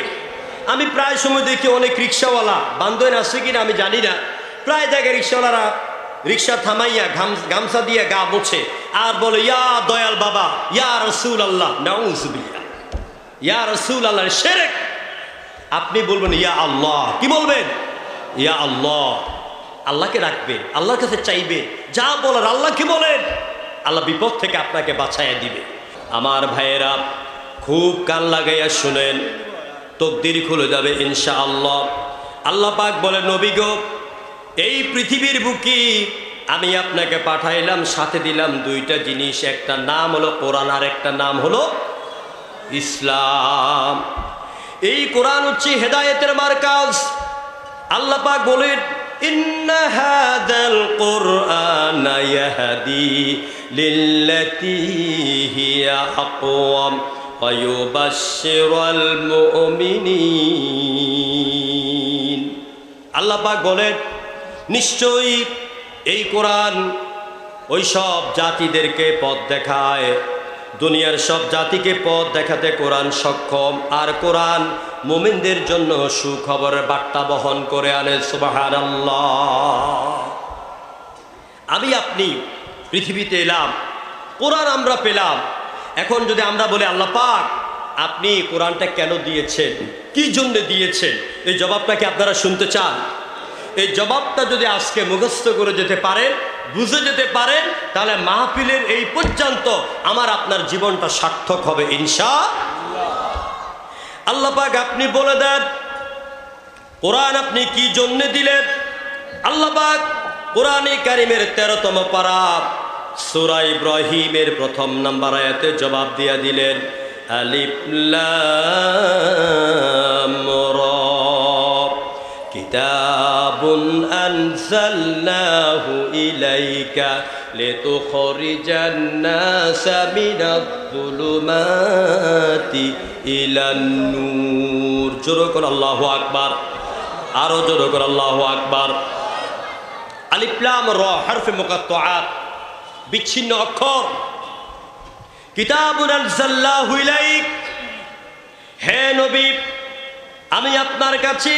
আমি প্রায় সময় দেখি অনেক রিক্সাওয়ালা, বান্ধবন আছে কিনা আমি জানি না, প্রায় জায়গায় রিক্সাওয়ালারা রিক্সা থামাইয়া গামছা দিয়ে গা মুছে আর বলে ইয়া দয়াল বাবা, ইয়া রাসূল আল্লাহ, নাউযুবিল্লাহ, ইয়া রাসূল আল্লাহ, শিরক। আপনি বলবেন ইয়া আল্লাহ, কি বলবেন? ইয়া আল্লাহ। আল্লাহকে রাখবেন, আল্লাহর কাছে চাইবে, যা বলার আল্লাহকে বলেন, আল্লাহ বিপদ থেকে আপনাকে বাঁচাইয়া দিবে। আমার ভাইয়েরা খুব কান লাগাইয়া শুনেন, তকদির খুলে যাবে ইনশাআল্লাহ। আল্লাহ পাক বলে নবী গো, এই পৃথিবীর বুকে আমি আপনাকে পাঠাইলাম, সাথে দিলাম দুইটা জিনিস, একটা নাম হলো কোরআন আর একটা নাম হলো ইসলাম। এই কোরআন হচ্ছে হেদায়েতের মার্কাজ। আল্লাহ পাক বলেন ইন্না হাযাল কুরআনা ইয়াহদি লিল্লাতী হিয়া আকওয়াম ওয়া ইউবাশশিরুল মুমিনিন। আল্লাহ পাক বলেন নিশ্চয়ই এই কোরআন ওই সব জাতিদেরকে পথ দেখায়, দুনিয়ার সব জাতিকে পথ দেখাতে কোরআন সক্ষম, আর কোরআন মুমিনদের জন্য সুখবরের বার্তা বহন করে আনে। সুবহানাল্লাহ। আমি আপনি পৃথিবীতে এলাম, কোরআন আমরা পেলাম। এখন যদি আমরা বলি আল্লাহ পাক আপনি কোরআনটা কেন দিয়েছেন, কি জন্য দিয়েছেন, এই জবাবটা কি আপনারা শুনতে চান? এই জবাবটা যদি আজকে মুখস্থ করে যেতে পারেন, বুঝে যেতে পারেন, তাহলে মাহফিলের এই পর্যন্ত আমার আপনার জীবনটা সার্থক হবে ইনশাআল্লাহ। আল্লাহ পাক আপনি বলে দেন কোরআন আপনি কি জন্য দিলেন। আল্লাহ পাক কোরআনে কারিমের 13তম পারা সূরা ইব্রাহিমের 1 নম্বর আয়াতে জবাব দিয়া দিলেন আলিফ লাম রা কিতাবুন আনজালনাহু ইলাইকা লিতুখরিজান নাসা মিনাজ যুলুমাতি ইলান নূর। জোরে করে আল্লাহু আকবার, আরো জোরে করে আল্লাহু আকবার। আলিফ লাম রা হরফে মুকাত্তাআত, বিচ্ছিন্ন অক্ষর। কিতাবুন আনজালনাহু ইলাইক, হে নবী আমি আপনার কাছে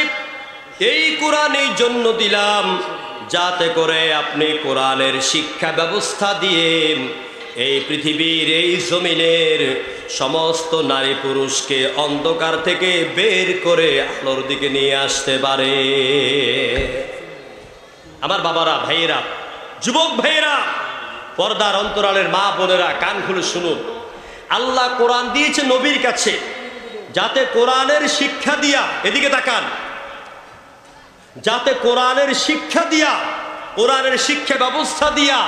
এই কোরআন এই জন্য দিলাম যাতে করে আপনি কোরআনের শিক্ষা ব্যবস্থা দিয়ে এই পৃথিবীর এই জমিনের সমস্ত নারী পুরুষকে অন্ধকার থেকে বের করে আলোর দিকে নিয়ে আসতে পারে। আমার বাবারা, ভাইয়েরা, যুবক ভাইয়েরা, পর্দার অন্তরালের মা বোনেরা, কান খুলে শুনুন। আল্লাহ কোরআন দিয়েছে নবীর কাছে যাতে কোরআনের শিক্ষা দিয়া, এদিকে তাকান, যাতে কোরআনের শিক্ষা দিয়া, কোরআনের শিক্ষা ব্যবস্থা দিয়া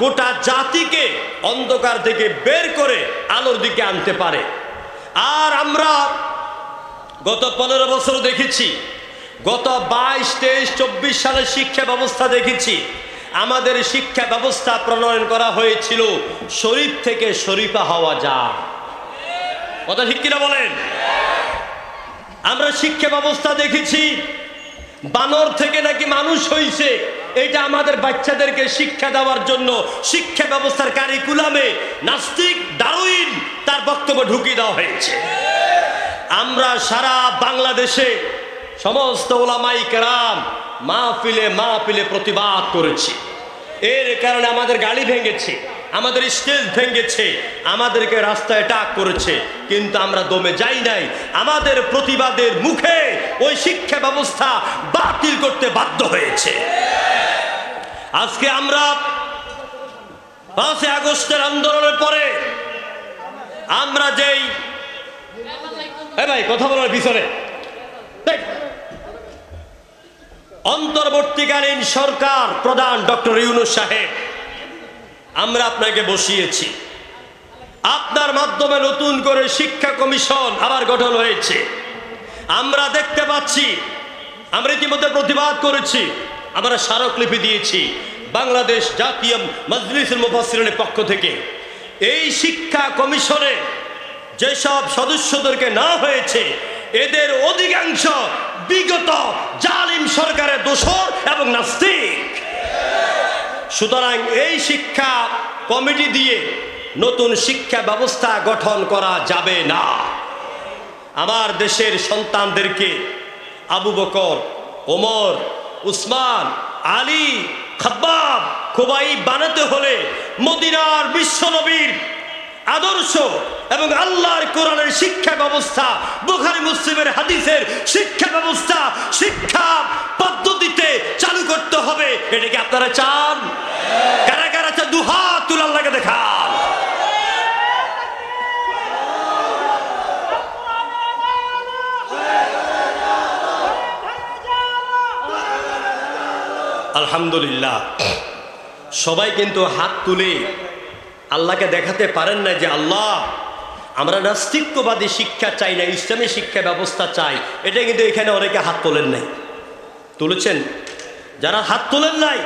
গোটা জাতিকে অন্ধকার থেকে বের করে আলোর দিকে আনতে পারে। আর আমরা গত 15 বছর দেখেছি, গত 22, 23, 24 সালের শিক্ষা ব্যবস্থা দেখেছি। আমাদের শিক্ষা ব্যবস্থা প্রণয়ন করা হয়েছিল শরীফ থেকে শরীফা হওয়া যায়। কথা ঠিক কিনা বলেন? আমরা শিক্ষা ব্যবস্থা দেখেছি বানর থেকে নাকি মানুষ হয়েছে, এটা আমাদের বাচ্চাদেরকে শিক্ষা দেওয়ার জন্য শিক্ষা ব্যবস্থার কারিকুলামে নাস্তিক ডারউইন তার বক্তব্য ঢুকিয়ে দেওয়া হয়েছে। আমরা সারা বাংলাদেশে সমস্ত উলামায়ে কেরাম মাহফিলে মাহফিলে প্রতিবাদ করেছি। এর কারণে আমাদের গাড়ি ভেঙেছে, আমাদের স্টেজ ভেঙেছে, আমাদেরকে রাস্তায় টাক করেছে, কিন্তু আমরা দমে যাই নাই। আমাদের প্রতিবাদের মুখে ওই শিক্ষা ব্যবস্থা বাতিল করতে বাধ্য হয়েছে। আজকে আমরা 5 আগস্টের আন্দোলনের পরে আমরা যেই ভাই কথা বলার পিছনে অন্তর্বর্তীকালীন সরকার প্রধান ডক্টর ইউনূস সাহেব, আমরা আপনাকে বসিয়েছি। আপনার মাধ্যমে নতুন করে শিক্ষা কমিশন আবার গঠন হয়েছে। আমরা দেখতে পাচ্ছি, আমরা ইতিমধ্যে প্রতিবাদ করেছি, আমরা স্মারকলিপি দিয়েছি বাংলাদেশ জাতীয় মজলিসুল মুফাসসিরিনের পক্ষ থেকে। এই শিক্ষা কমিশনে যেসব সদস্যদেরকে না হয়েছে, এদের অধিকাংশ বিগত জালিম সরকারের দোসর এবং নাস্তিক। সুতরাং এই শিক্ষা কমিটি দিয়ে নতুন শিক্ষা ব্যবস্থা গঠন করা যাবে না। আমার দেশের সন্তানদেরকে আবু বকর, ওমর, উসমান, আলী, খাব্বাব, খুবাইব বানাতে হলে মদিনার বিশ্বনবীর আদর্শ এবং আল্লাহর কোরআনের শিক্ষা ব্যবস্থা, বুখারী মুসলিমের হাদিসের শিক্ষা ব্যবস্থা, শিক্ষা পদ্ধতিতে চালু করতে হবে। এটা কি আপনারা চান? কারা কারা চান? দুহাত তুলে আল্লাহকে দেখান। আলহামদুলিল্লাহ। সবাই কিন্তু হাত তুলে আল্লাহকে দেখাতে পারেন না যে আল্লাহ, আমরা নাস্তিক্যবাদী শিক্ষা চাই না, ইসলামী শিক্ষা ব্যবস্থা চাই। এটা কিন্তু এখানে অনেকে হাত তোলেন নাই। তুলেছেন? যারা হাত তোলেন নাই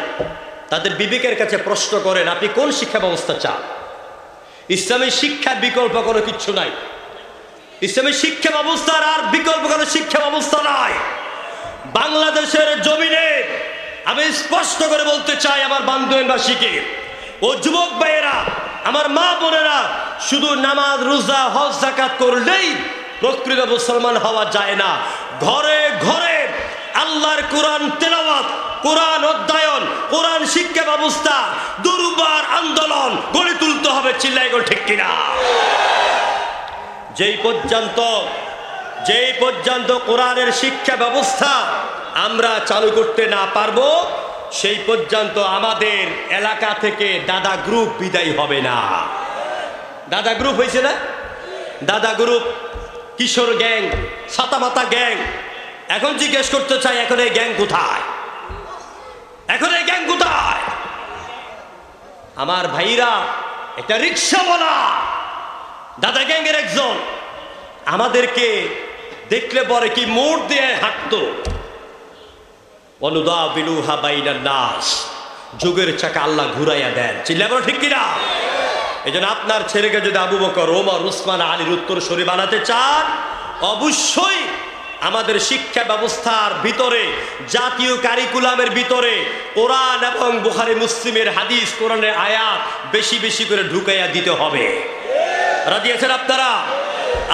তাদের বিবেকের কাছে প্রশ্ন করেন, আপনি কোন শিক্ষা ব্যবস্থা চান? ইসলামী শিক্ষার বিকল্প কোনো কিচ্ছু নাই। ইসলামী শিক্ষা ব্যবস্থার আর বিকল্প কোনো শিক্ষা ব্যবস্থা নাই। বাংলাদেশের জমিনে আমি স্পষ্ট করে বলতে চাই আমার বান্ধববাসীকে ও যুবক ভাইয়েরা, আমার মা বোনেরা, শুধু নামাজ, রোজা, হজ, যাকাত করলেই প্রকৃত মুসলমান হওয়া যায় না। ঘরে ঘরে আল্লাহর কোরআন তেলাওয়াত, কোরআন অধ্যয়ন, কোরআন শিক্ষা ব্যবস্থা, দুর্বার আন্দোলন গড়ে তুলতে হবে। চিল্লাই গো ঠিক কিনা? যেই পর্যন্ত কোরআনের শিক্ষা ব্যবস্থা আমরা চালু করতে না পারবো, সেই পর্যন্ত আমাদের এলাকা থেকে দাদা গ্রুপ বিদায় হবে না। দাদা গ্রুপ হয়েছে না? দাদা গ্রুপ, কিশোর গ্যাং, সাতামাতা গ্যাং। এখন জিজ্ঞেস করতে চাই, এখন এই গ্যাং কোথায়? এখন এই গ্যাং কোথায়? আমার ভাইরা, একটা রিক্সাওয়ালা দাদা গ্যাংয়ের একজন, আমাদেরকে দেখলে পরে কি মোড় দিয়ে হাঁটতো। অনুদাবিলুহা বাইনান নাস, যুগের চাকা আল্লাহ ঘুরাইয়া দেন। চিল্লা বলো ঠিক কিনা? এই জন্য আপনার ছেলেকে যদি আবু বকর, ওমর, উসমান, আলীর উত্তরসূরি বানাতে চান, অবশ্যই আমাদের শিক্ষা ব্যবস্থার ভিতরে, জাতীয় কারিকুলামের ভিতরে কোরআন এবং বুখারী মুসলিমের হাদিস, কোরআনের আয়াত বেশি বেশি করে ঢুকাইয়া দিতে হবে। রাজি আছেন আপনারা?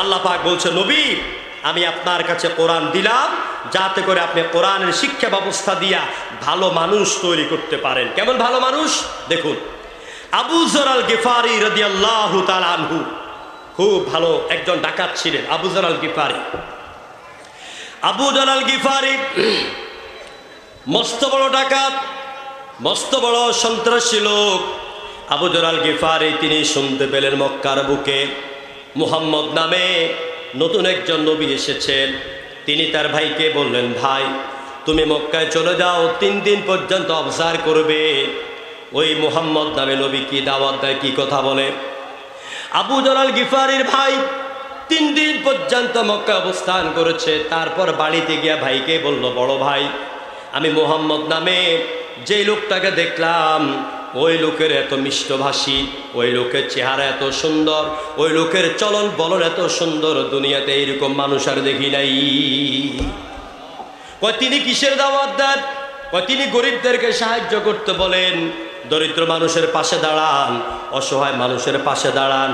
আল্লাহ পাক বলছে, নবী আমি আপনার কাছে কোরআন দিলাম যাতে করে আপনি কোরআনের শিক্ষা ব্যবস্থা দিয়া ভালো মানুষ তৈরি করতে পারেন। কেমন ভালো মানুষ? দেখুন, আবু যর আল গিফারি রাদিয়াল্লাহু তাআলা আনহু খুব ভালো একজন ডাকাত ছিলেন। আবু যর আল গিফারি মস্ত বড় ডাকাত, মস্ত বড় সন্ত্রাসী লোক। আবু যর আল গিফারি তিনি শুনতে পেলেন মক্কার বুকে মুহাম্মদ নামে নতুন একজন নবী এসেছেন। তিনি তার ভাইকে বললেন, ভাই তুমি মক্কায় চলে যাও, 3 দিন পর্যন্ত অবজার্ভ করবে ওই মুহাম্মদ নামে নবী কি দাওয়াত দেয়, কি কথা বলে। আবু যর আল গিফারির ভাই 3 দিন পর্যন্ত মক্কা অবস্থান করেছে। তারপর বাড়িতে গিয়া ভাইকে বলল, বড় ভাই আমি মুহাম্মদ নামে যে লোকটাকে দেখলাম, ওই লোকের এত মিষ্টভাষী, ওই লোকের চেহারা এত সুন্দর, ওই লোকের চলন বলন এত সুন্দর, দুনিয়াতে এইরকম মানুষ আর দেখি নাই। তিনি কিসের দাওয়াত দেন? তিনি গরিবদেরকে সাহায্য করতে বলেন, দরিদ্র মানুষের পাশে দাঁড়ান, অসহায় মানুষের পাশে দাঁড়ান,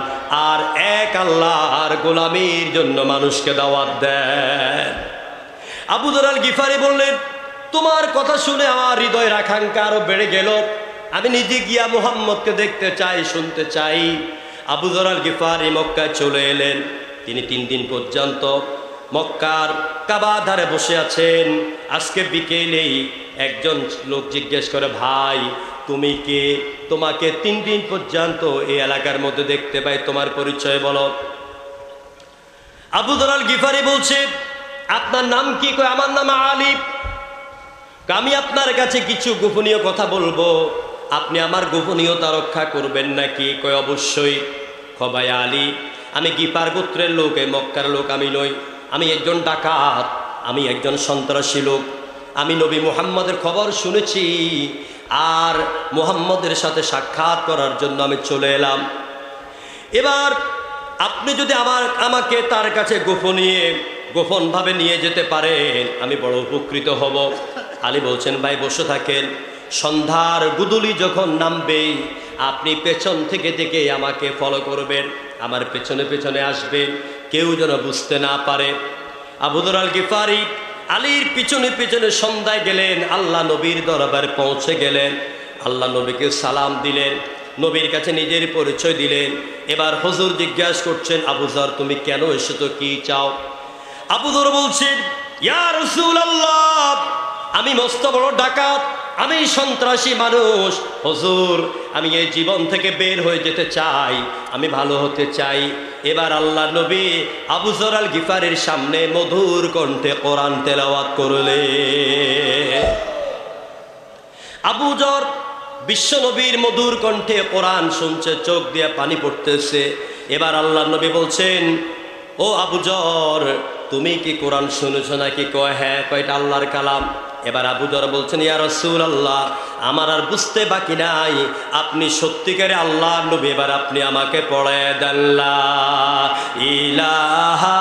আর এক আল্লাহর গোলামির জন্য মানুষকে দাওয়াত দেন। আবু যর আল গিফারি বললেন, তোমার কথা শুনে আমার হৃদয়ের আকাঙ্ক্ষা আরো বেড়ে গেল। আমি নিজে গিয়া মুহাম্মদকে দেখতে চাই, শুনতে চাই। আবু যর আল গিফারি মক্কায় চলে এলেন। তিনি 3 দিন পর্যন্ত মক্কার কাবা ধারে বসে আছেন। আজকে বিকেলেই একজন লোক জিজ্ঞেস করে, ভাই তুমি কে? তোমাকে 3 দিন পর্যন্ত এই এলাকার মধ্যে দেখতে পাই, তোমার পরিচয় বলো। আবু যর আল গিফারি বলছে, আপনার নাম কি? কয় আমার নাম আলী। আমি আপনার কাছে কিছু গোপনীয় কথা বলবো, আপনি আমার গোপনীয়তা রক্ষা করবেন নাকি? কয় অবশ্যই। ভাই আলী, আমি গিফার গোত্রের লোক, এই মক্কার লোক আমি নই। আমি একজন ডাকাত, আমি একজন সন্ত্রাসী লোক। আমি নবী মুহাম্মদের খবর শুনেছি, আর মুহাম্মদের সাথে সাক্ষাৎ করার জন্য আমি চলে এলাম। এবার আপনি যদি আমাকে তার কাছে গোপনভাবে নিয়ে যেতে পারেন, আমি বড় উপকৃত হব। আলী বলছেন, ভাই বসে থাকেন, সন্ধ্যার গুদুলি যখন নামবে আপনি পেছন থেকে আমাকে ফলো করবেন, আমার পেছনে পেছনে আসবেন, কেউ যেন বুঝতে না পারে। আবু যর আল গিফারি আলীর পিছনে পিছনে সন্ধ্যায় গেলেন, আল্লাহ নবীর দরবারে পৌঁছে গেলেন। আল্লাহ নবীকে সালাম দিলেন, নবীর কাছে নিজের পরিচয় দিলেন। এবার হুজুর জিজ্ঞাসা করছেন, আবু যর তুমি কেন এসেছো, কি চাও? আবু যর বলছেন, ইয়া রাসূলুল্লাহ, আমি মস্ত বড় ডাকাত, আমি সন্ত্রাসী মানুষ। হুজুর আমি এই জীবন থেকে বের হয়ে যেতে চাই, আমি ভালো হতে চাই। এবার আল্লাহ নবী আবু যর আল গিফারির সামনে মধুর কণ্ঠে কোরআন তেলাওয়াত করলেন। আবু যর বিশ্ব নবীর মধুর কণ্ঠে কোরআন শুনছে, চোখ দিয়ে পানি পড়তেছে। এবার আল্লাহ নবী বলছেন, ও আবু যর তুমি কি কোরআন শুনেছ নাকি? কয় হ্যাঁ। কয়টা আল্লাহর কালাম। এবার আবু যর বলছেন, ইয়া রাসূলুল্লাহ আমার আর বুঝতে বাকি নাই, আপনি সত্যিকারে আল্লাহর নবী, এবার আপনি আমাকে পড়ায় দেন লা ইলাহা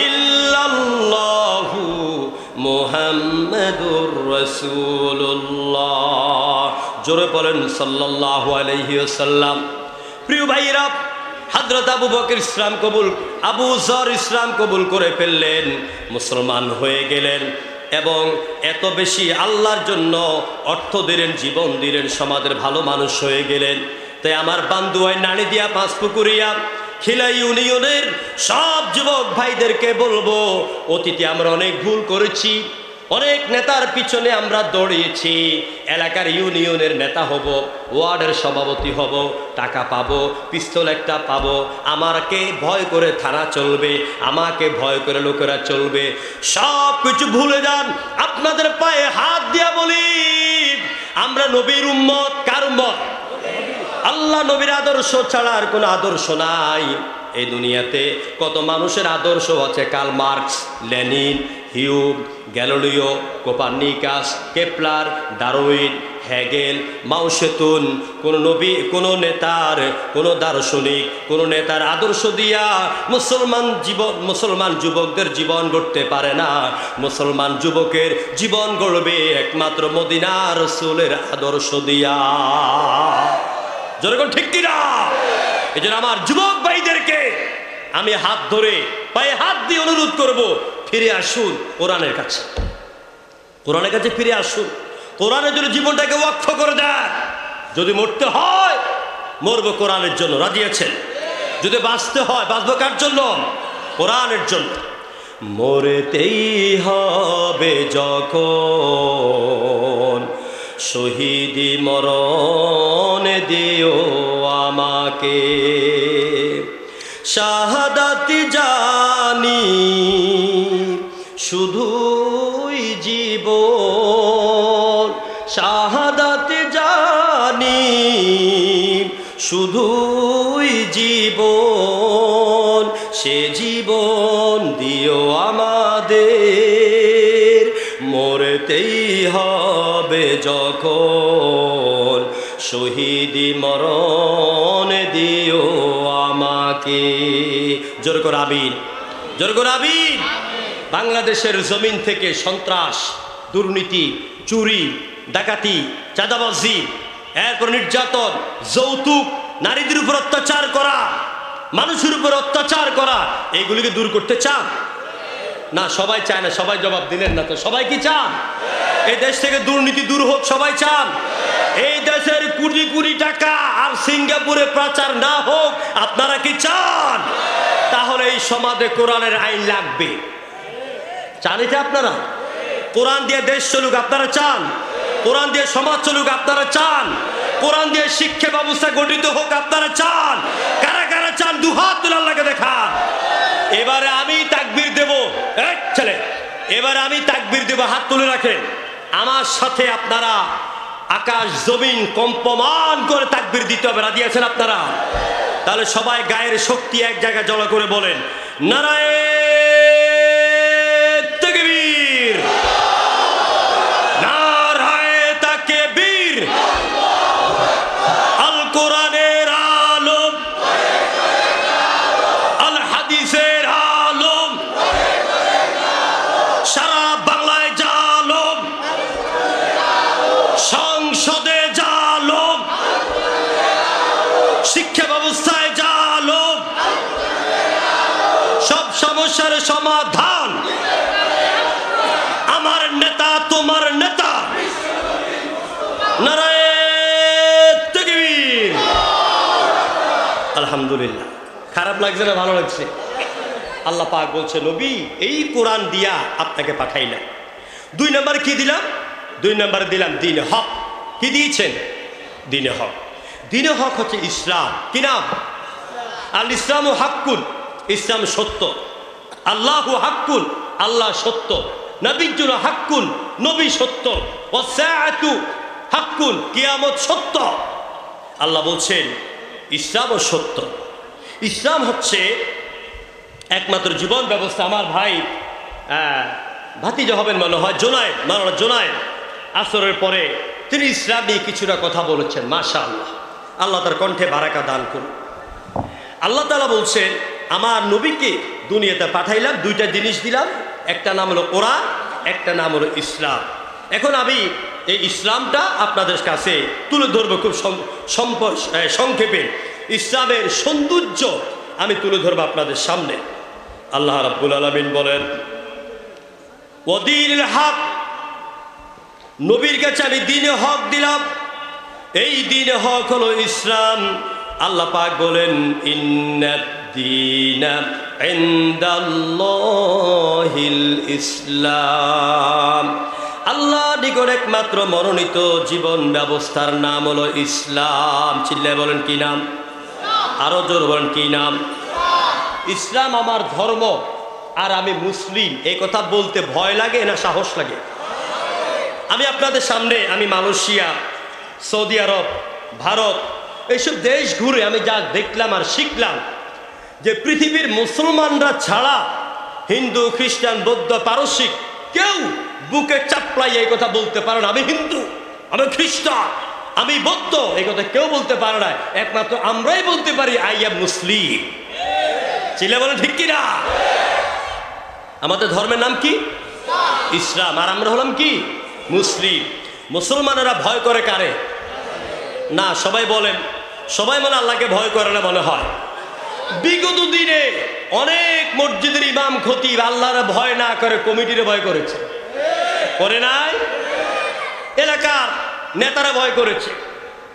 ইল্লাল্লাহু মুহাম্মাদুর রাসূলুল্লাহ। জোরে বলেন সাল্লাল্লাহু আলাইহি ওয়াসাল্লাম। প্রিয় ভাইরা, হযরত আবু বকর আবু যর ইসলাম কবুল করে ফেললেন, মুসলমান হয়ে গেলেন এবং এত বেশি আল্লাহর জন্য অর্থ দিলেন, জীবন দিলেন, সমাজের ভালো মানুষ হয়ে গেলেন। তাই আমার বান্দুয়ায় নানি দিয়া পাঁচ পুকুরিয়া খিলা ইউনিয়নের সব যুবক ভাইদেরকে বলবো, অতীতে আমরা অনেক ভুল করেছি, অনেক নেতার পিছনে আমরা দৌড়িয়েছি। এলাকার ইউনিয়নের নেতা হব, ওয়ার্ডের সভাপতি হব, টাকা পাবো, পিস্তল একটা পাবো, আমাকে ভয় করে থানা চলবে, আমাকে ভয় করে লোকেরা চলবে। সব কিছু ভুলে যান, আপনাদের পায়ে হাত দিয়া বলি, আমরা নবীর উম্মত। কার উম্মত? আল্লাহ নবীর আদর্শ ছাড়া আর কোনো আদর্শ নাই। এই দুনিয়াতে কত মানুষের আদর্শ আছে, Karl Marx, Lenin, Hume, Galileo, Copernicus, Kepler, Darwin, Hegel, Mao Tse tung. কোনো নবী, কোনো নেতার, কোনো দার্শনিক, কোনো নেতার আদর্শ দিয়া মুসলমান যুবকদের জীবন গড়তে পারে না। মুসলমান যুবকের জীবন গড়বে একমাত্র মদিনার রাসূলের আদর্শ দিয়া। যেরকম ঠিক কিনা? এই জন্য আমার যুবক ভাইদেরকে আমি হাত ধরে পায়ে হাত দিয়ে অনুরোধ করব, ফিরে আসুন কোরআনের কাছে, কোরআনের কাছে ফিরে আসুন। কোরআনের জন্য জীবনটাকে ওয়াকফ করে দেন। যদি মরতে হয় মরবো কোরআনের জন্য, রাজি আছেন? যদি বাঁচতে হয় বাঁচবো কার জন্য? কোরআনের জন্য। মরতেই হবে যখন শহীদি মরণ দিও আমাকে, শাহাদাত জানি শুধুই জীবন, শাহাদাত জানি শুধুই জীবন, সে জীবন দিও আমাদের। মরতেই হবে যখন শহীদি মরণ দিও আমাকে। জোর করে আমিন, জোর করে আমিন। বাংলাদেশের জমিন থেকে সন্ত্রাস, দুর্নীতি, চুরি, ডাকাতি, চাঁদাবাজি, এরপর নির্যাতন, যৌতুক, নারীদের উপর অত্যাচার করা, মানুষের উপর অত্যাচার করা, এইগুলিকে দূর করতে চান না? সবাই চায় না। সবাই জবাব দিলেন না তো। সবাই কি চান? এই দেশ থেকে দুর্নীতি দূর হোক, সবাই চান। এই দেশের কোটি কোটি টাকা আর সিঙ্গাপুরে প্রচার না হোক, আপনারা কি চান? তাহলে এই সমাজে কোরআনের আইন লাগবে। চান এটা আপনারা? কোরআন দিয়ে দেশ চলুক আপনারা চান? কোরআন দিয়ে সমাজ চলুক আপনারা চান? কোরআন দিয়ে শিক্ষা ব্যবস্থা গঠিত হোক আপনারা চান? কারা কারা চান দুহাত তুলে আল্লাহকে দেখান। এবারে আমি তাকবীর দেব, ছেলে এবারে আমি তাকবীর দেব, হাত তুলে রাখেন। আমার সাথে আপনারা আকাশ জমিন কম্পমান করে তাকবীর দিতে হবে। রাজি আছেন আপনারা? তাহলে সবাই গায়ের শক্তি এক জায়গায় জড়ো করে বলেন নারায়ে তাকবীর, নারায়ে তাকবীর। আল কোরআনের আলম, আল হাদিসের আলম, সারা বাংলায় জালম, সংসদে জালম, শিক্ষা ব্যবস্থায় জালম, সব সমস্যার সমাধান আমার নেতা তোমার নেতা। নারায়ে তাকবীর। আলহামদুলিল্লাহ। খারাপ লাগছে না ভালো লাগছে? আল্লাহ পাক বলছে নবী এই কোরআন দিয়া আপনাকে পাঠাইলাম। 2 নম্বর কি দিলাম? 2 নম্বরে দিলাম দ্বীন হক। কি দিয়েছেন? দ্বীন হক। দ্বীন হক হচ্ছে ইসলাম। কি নাম? আল ইসলামু হাক্কুন, ইসলাম সত্য। আল্লাহু হাক্কুন, আল্লাহ সত্য। নবিয়্যুন হাক্কুন, নবী সত্য। ওয়াসসাআতু হাক্কুন, কিয়ামত সত্য। আল্লাহ বলছেন ইসলামও সত্য। ইসলাম হচ্ছে একমাত্র জীবন ব্যবস্থা। আমার ভাই ভাতিজা হবেন মনে হয় জোনায়েদ, মাওলানা জোনায়েদ, আসরের পরে তিনি ইসলাম নিয়ে কিছুটা কথা বলেছেন। মাশাআল্লাহ, আল্লাহ তার কণ্ঠে বারাকা দান করুন। আল্লাহ তাআলা বলছেন আমার নবীকে দুনিয়াতে পাঠাইলাম, 2টা জিনিস দিলাম, একটা নাম হলো কোরআন, একটা নাম হলো ইসলাম। এখন আমি এই ইসলামটা আপনাদের কাছে তুলে ধরবো খুব সংক্ষেপে। ইসলামের সৌন্দর্য আমি তুলে ধরবো আপনাদের সামনে। আল্লাহ রাব্বুল আলামিন বলেন ওয়াদিনিল হক, নবীর কাছে আমি দ্বীনে হক দিলাম। এই দ্বীনে হক হলো ইসলাম। আল্লাহ পাক বলেন ইন্নাদ-দীনা ইনদাল্লাহিল ইসলাম। আল্লাহ নিকট একমাত্র মনোনীত জীবন ব্যবস্থার নাম হলো ইসলাম। চিল্লায় বলেন কি নাম? আরো জোর বলেন কি নাম? ইসলাম আমার ধর্ম আর আমি মুসলিম। এই কথা বলতে ভয় লাগে না সাহস লাগে? আমি আপনাদের সামনে আমি মালয়েশিয়া, সৌদি আরব, ভারত এইসব দেশ ঘুরে আমি যা দেখলাম আর শিখলাম যে পৃথিবীর মুসলমানরা ছাড়া হিন্দু, খ্রিস্টান, বৌদ্ধ, পারসিক কেউ বুকে চাপলাই এই কথা বলতে পারে না আমি হিন্দু, আমি খ্রিস্টান, আমি বৌদ্ধ, এই কথা কেউ বলতে পারে না। একমাত্র আমরাই বলতে পারি আই এম মুসলিম। চিল্লা বলেন ঠিক কিনা? আমাদের ধর্মের নাম কি? ইসলাম। আর আমরা হলাম কি? মুসলিম। মুসলমানেরা ভয় করে কারে? না সবাই বলেন, সবাই মনে আল্লাহকে ভয় করে না মনে হয়। বিগত দিনে অনেক মসজিদের ইমাম খতিব আল্লাহর ভয় না করে কমিটির ভয় করেছে, করে নাই? এলাকার নেতারা ভয় করেছে,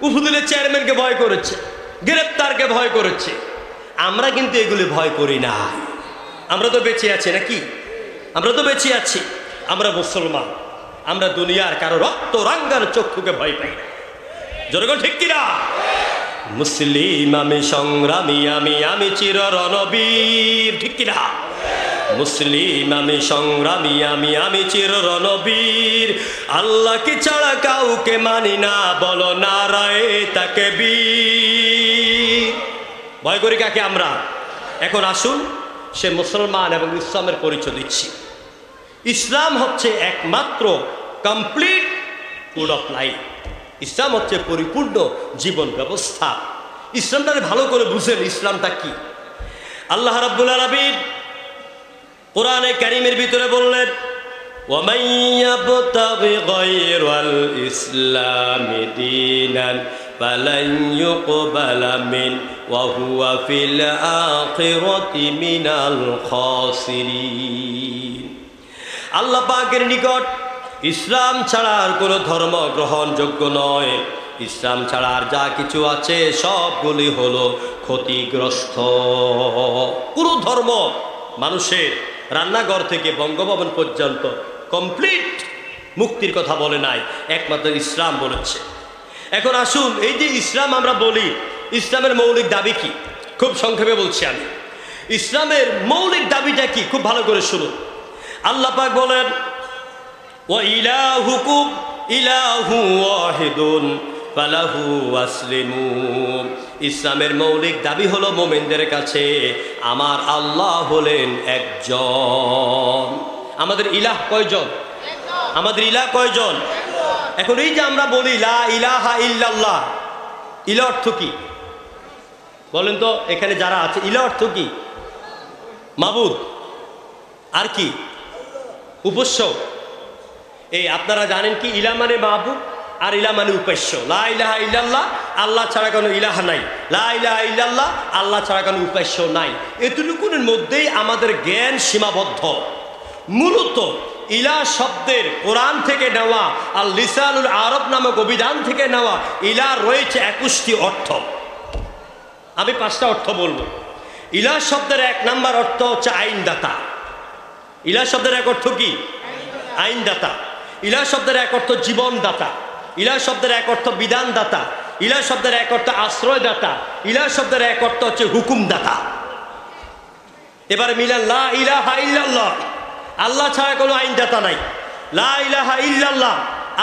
উপজেলা চেয়ারম্যানকে ভয় করেছে, গ্রেপ্তারকে ভয় করেছে। আমরা কিন্তু এগুলি ভয় করি না। আমরা তো বেঁচে আছি নাকি? আমরা তো বেঁচে আছি। আমরা মুসলমান। আমরা দুনিয়ার কারো রক্ত রাঙ্গার চক্ষুকে ভয় পাই না। জনগণ ঠিক কিনা? মুসলিম আমি, সংগ্রামী আমি, আমি চির রণবীর। ঠিক কিনা? মুসলিম আমি, সংগ্রামী আমি, আমি চির রণবীর। আল্লাহকে ছাড়া কাউকে মানি না, বলো নারায়ে তাকবীর। ভয় করি কাকে? আমরা। এখন আসুন সে মুসলমান এবং ইসলামের পরিচয় দিচ্ছি। ইসলাম হচ্ছে একমাত্র কমপ্লিট কোড অফ লাইফ। ইসলাম হচ্ছে পরিপূর্ণ জীবন ব্যবস্থা। ইসলামটাকে ভালো করে বুঝেন ইসলামটা কি। আল্লাহ রাব্বুল আলামিন কোরআনে কারীমের ভিতরে বললেন ওয়ামান ইয়াবতাগি গায়রাল ইসলামি দীনান ফালান ইউকবালা মিন ওয়া হুয়া ফিল আখিরাতি মিনাল খাসিরিন। আল্লাহ পাকের নিকট ইসলাম ছাড়া আর কোনো ধর্ম গ্রহণযোগ্য নয়। ইসলাম ছাড়া আর যা কিছু আছে সবগুলি হলো ক্ষতিগ্রস্ত। পুরো ধর্ম মানুষের রান্নাঘর থেকে বঙ্গভবন পর্যন্ত কমপ্লিট মুক্তির কথা বলে নাই, একমাত্র ইসলাম বলেছে। এখন আসুন, এই যে ইসলাম আমরা বলি, ইসলামের মৌলিক দাবি কি? খুব সংক্ষেপে বলছি আমি। ইসলামের মৌলিক দাবিটা কি? খুব ভালো করে শুনুন। আল্লাহ পাক বলেন, ওয়া ইলাহুকুম ইলাহু ওয়াহিদুন ফালাহু আসলিমু। ইসলামের মৌলিক দাবি হলো মোমেনদের কাছে আমার আল্লাহ হলেন একজন। আমাদের ইলাহ কয়জন? আমাদের ইলাহ কয়জন? এখন এই যে আমরা বলি লা ইলাহা ইল্লাল্লাহ, ইলা অর্থ কি বলেন তো? এখানে যারা আছে, ইলা অর্থ কি? মাবুদ। আর কি? উপাস্য। এই আপনারা জানেন কি ইলা মানে মাবুদ আর ইলা মানে উপাস্য। লা ইলাহা ইল্লাল্লাহ, আল্লাহ ছাড়া কোনো ইলাহা নাই। লা ইলাহা ইল্লাল্লাহ, আল্লাহ ছাড়া কোনো উপাস্য নাই। এতটুকুনের মধ্যেই আমাদের জ্ঞান সীমাবদ্ধ। মূলত ইলা শব্দের কোরআন থেকে নেওয়া আর লিসানুল আরব নামক অভিধান থেকে নেওয়া ইলা রয়েছে 21টি অর্থ। আমি 5টা অর্থ বলবো। ইলা শব্দের 1 নাম্বার অর্থ হচ্ছে আইনদাতা। ইলা শব্দের এক অর্থ কি? আইনদাতা। ইলা শব্দের এক অর্থ জীবনদাতা। ইলা শব্দের এক অর্থ বিধানদাতা। ইলা শব্দের এক অর্থ আশ্রয়দাতা। ইলা শব্দের এক অর্থ হচ্ছে হুকুমদাতা। এবারে মিলান লা ইলাহা ইল্লাল্লাহ, আল্লাহ ছাড়া কোনো আইনদাতা নাই। লা ইলাহা ইল্লাল্লাহ,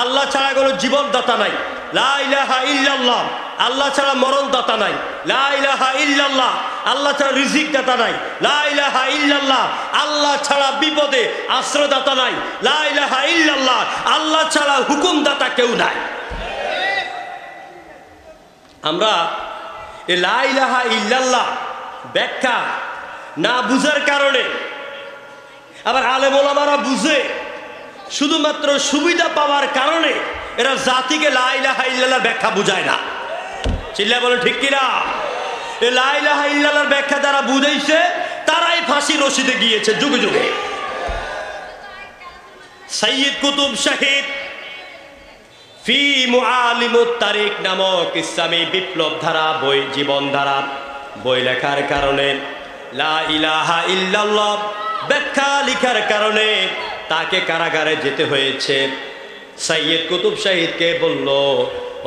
আল্লাহ ছাড়া কোনো জীবনদাতা নাই। লা ইলাহা ইল্লাল্লাহ, আল্লাহ ছাড়া মরণদাতা নাই। লা ইলাহা ইল্লাল্লাহ, আল্লাহ ছাড়া রিজিক দাতা নাই। লা ইলাহা ইল্লাল্লাহ, আল্লাহ ছাড়া বিপদে আশ্রয়দাতা নাই। লা ইলাহা ইল্লাল্লাহ, আল্লাহ ছাড়া হুকুমদাতা কেউ নাই। আমরা এই লা ইলাহা ইল্লাল্লাহ ব্যাখ্যা না বুঝার কারণে, আবার আলেম ওলামারা বুঝে শুধুমাত্র সুবিধা পাওয়ার কারণে এরা জাতিকে লা ইলাহা ইল্লাল্লাহর ব্যাখ্যা বুঝায় না। চিল্লা বলে ঠিক কিনা? এই লা ইলাহা ইল্লাল্লাহর ব্যাখ্যা যারা বুঝাইছে তারাই ফাঁসি রশিদে গিয়েছে যুগে যুগে। সাইয়্যিদ কুতুব শাহিদ ফি মুআলিমুত তারিক নামক ইসলামী বিপ্লব ধারা বই, জীবন ধারা বই লেখার কারণে, লা ইলাহা ইল্লাল্লাহ ব্যাখ্যা লেখার কারণে তাকে কারাগারে যেতে হয়েছে। সাইয়্যিদ কুতুব শাহিদকে বলল,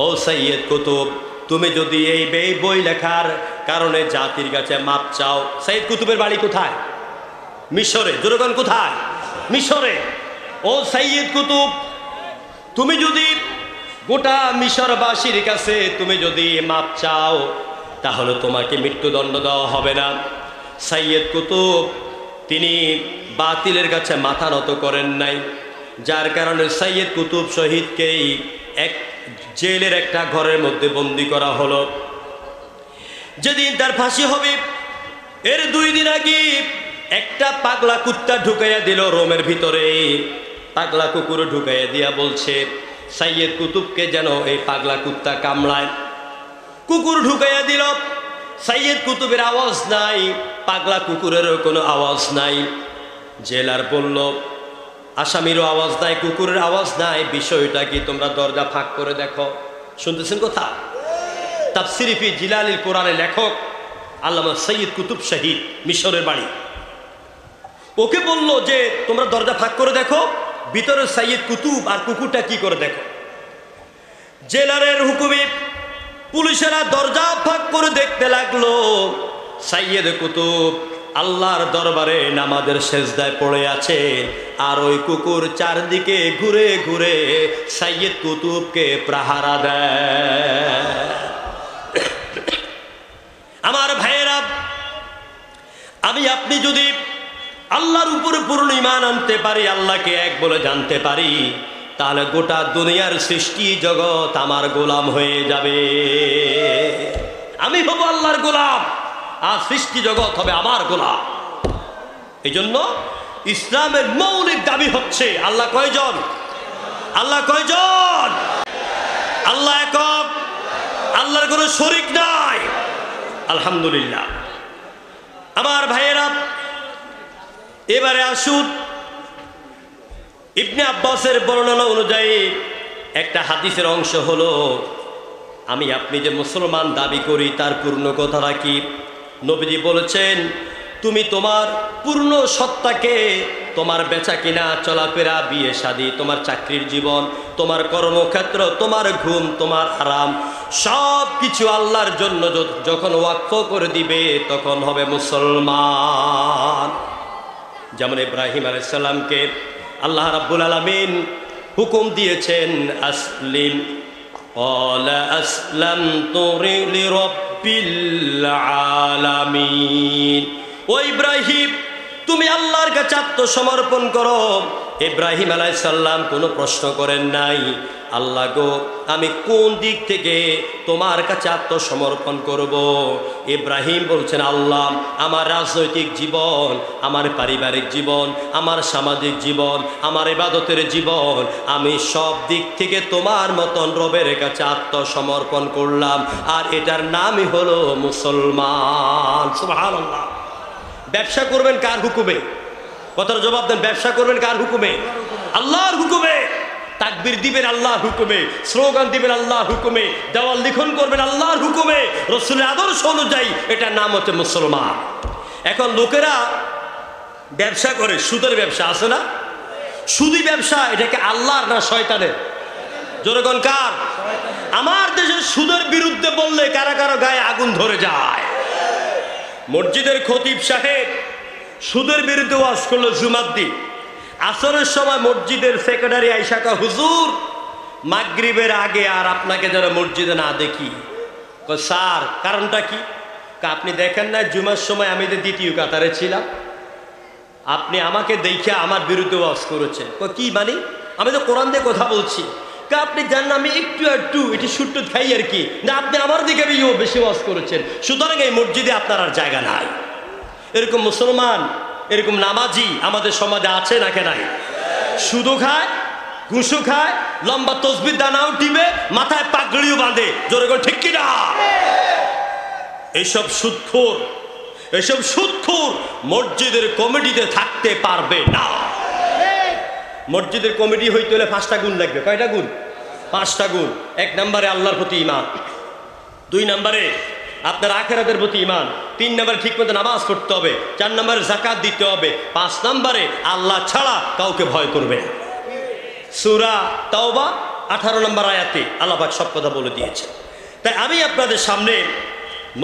ও সাইয়্যিদ কুতুব, তুমি যদি এই বই লেখার কারণে জাতির কাছে মাপ চাও। সাইয়্যিদ কুতুবের বাড়ি কোথায়? মিশরে। জনগণ কোথায়? মিশরে। ও সাইয়্যিদ কুতুব, তুমি যদি গোটা মিশরবাসীর কাছে তুমি যদি মাপ চাও তাহলে তোমাকে মৃত্যুদণ্ড দেওয়া হবে না। সাইয়্যিদ কুতুব তিনি বাতিলের কাছে মাথা নত করেন নাই, যার কারণে সাইয়্যিদ কুতুব শহীদকেই এক জেলের একটা ঘরের মধ্যে বন্দি করা হলো। যেদিন তার ফাঁসি হবে এর 2 দিন আগে একটা পাগলা কুত্তা ঢুকাইয়া দিল রোমের ভিতরে। পাগলা কুকুর ঢুকাইয়া দিয়া বলছে সাইয়্যিদ কুতুবকে যেন এই পাগলা কুত্তা কামড়ায়। কুকুর ঢুকাইয়া দিল, সাইয়্যিদ কুতুবের আওয়াজ নাই, পাগলা কুকুরেরও কোনো আওয়াজ নাই। জেলার বলল, আসামিরও আওয়াজ নাই, কুকুরের আওয়াজ নাই, বিষয়টা কি? তোমরা দরজা ফাঁক করে দেখো। শুনতেছেন কথা? তাফসির ফি জিলালিল কোরআনের লেখক আল্লামা সাইয়্যিদ কুতুব শাহিদ, মিশরের বাড়ি। ওকে বলল যে তোমরা দরজা ফাঁক করে দেখো, ভিতরে সাইয়্যিদ কুতুব আর কুকুরটা কি করে দেখো। জেলারের হুকুমে পুলিশেরা দরজা ফাঁক করে দেখতে লাগলো। সাইয়্যিদ কুতুব আল্লাহর দরবারে নামাজের সেজদায় পড়ে আছে, আর ওই কুকুর চারদিকে ঘুরে ঘুরে সাইয়্যিদ কুতুবকে প্রহারা দেয়। আমার ভাইয়েরা, আমি আপনি যদি আল্লাহর উপরে পূর্ণ ঈমান আনতে পারি, আল্লাহকে এক বলে জানতে পারি, তাহলে গোটা দুনিয়ার সৃষ্টি জগৎ আমার গোলাম হয়ে যাবে। আমি হব আল্লাহর গোলাম আর সৃষ্টি জগৎ হবে আমার গোলাম। এই জন্য ইসলামের মৌলিক দাবি হচ্ছে আল্লাহ কয়জন? আল্লাহ কয়জন? আল্লাহ একক, আল্লাহর কোনো শরীক নাই। আলহামদুলিল্লাহ। আমার ভাইয়েরা, এবারে আসুন ইবনে আব্বাসের বর্ণনা অনুযায়ী একটা হাদিসের অংশ হলো, আমি আপনি যে মুসলমান দাবি করি তার পূর্ণ কথাটা কি? নবীজি বলেছেন, তুমি তোমার পূর্ণ সত্তাকে, তোমার বেচা কিনা, চলাফেরা, বিয়ে শাদী, তোমার চাকরির জীবন, তোমার কর্মক্ষেত্র, তোমার ঘুম, তোমার আরাম, সব কিছু আল্লাহর জন্য যখন ওয়াকফ করে দিবে তখন হবে মুসলমান। যেমন ইব্রাহিম আলাইহিস সালামকে আল্লাহ রাব্বুল আলামিন হুকুম দিয়েছেন, আসলিম, ক্বালা আসলামতু লিরাব্বিল আলামিন। ও ইব্রাহিম, তুমি আল্লাহর কাছে আত্মসমর্পণ করো। ইব্রাহিম আলাইহিস সালাম কোনো প্রশ্ন করেন নাই, আল্লাহ গো, আমি কোন দিক থেকে তোমার কাছে আত্মসমর্পণ করব? ইব্রাহিম বলছেন, আল্লাহ, আমার রাজনৈতিক জীবন, আমার পারিবারিক জীবন, আমার সামাজিক জীবন, আমার ইবাদতের জীবন, আমি সব দিক থেকে তোমার মতন রবের কাছে আত্মসমর্পণ করলাম, আর এটার নামই হলো মুসলমান। সুবহানাল্লাহ। ব্যবসা করবেন কার হুকুমে? কথার জবাব দেন। ব্যবসা করবেন কার হুকুমে? আল্লাহর হুকুমে। তাকবীর দিবেন আল্লাহর হুকুমে, স্লোগান দিবেন আল্লাহর হুকুমে, দেওয়াল লিখন করবেন আল্লাহর হুকুমে, রাসূলের আদর্শ অনুযায়ী। এটার নাম হচ্ছে মুসলমান। এখন লোকেরা ব্যবসা করে, সুদের ব্যবসা আছে না? সুদি ব্যবসা, এটাকে আল্লাহর না শয়তানের? জোরে কোন কার? আমার দেশের সুদের বিরুদ্ধে বললে কারা কারো গায়ে আগুন ধরে যায়। মসজিদের খতিব সাহেব সুদের বিরুদ্ধে ওয়াজ করলো জুমার দিন। আসরের সময় মসজিদের সেক্রেটারি আইসা কয়, হুজুর, মাগরিবের আগে আর আপনাকে যেন মসজিদে না দেখি। স্যার, কারণটা কি? আপনি দেখেন না জুমার সময় আমি যে দ্বিতীয় কাতারে ছিলাম, আপনি আমাকে দেখে আমার বিরুদ্ধে ওয়াজ করেছেন। কি মানে? আমি তো কোরআন দিয়ে কথা বলছি। আপনি জানেন আমি একটু এটি সুট্টু খাই আর কি, না আপনি আমার দিকে বেশি ওয়াজ করেছেন, সুতরাং এই মসজিদে আপনার আর জায়গা নাই। এরকম মুসলমান, এরকম নামাজি আমাদের সমাজে আছে নাকি নাই? সুদও খায়, ঘুষও খায়, লম্বা তসবির দানাও টিপে, মাথায় পাগড়িও বাঁধে। জোরে করে ঠিক কিনা? এইসব সুদখোর মসজিদের কমিটিতে থাকতে পারবে না। মসজিদের কমিটি হইতে হলে 5টা গুণ লাগবে। কয়টা গুণ? 5টা গুণ। 1 নম্বরে আল্লাহর প্রতি ঈমান, 2 নম্বরে আপনার আখিরাতের প্রতি ঈমান, 3 নম্বরে ঠিকমতো নামাজ পড়তে হবে, 4 নম্বরে যাকাত দিতে হবে, 5 নম্বরে আল্লাহ ছাড়া কাউকে ভয় করবে না। সূরা তাওবা 18 নম্বর আয়াতে আল্লাহ পাক সব কথা বলে দিয়েছে। তাই আমি আপনাদের সামনে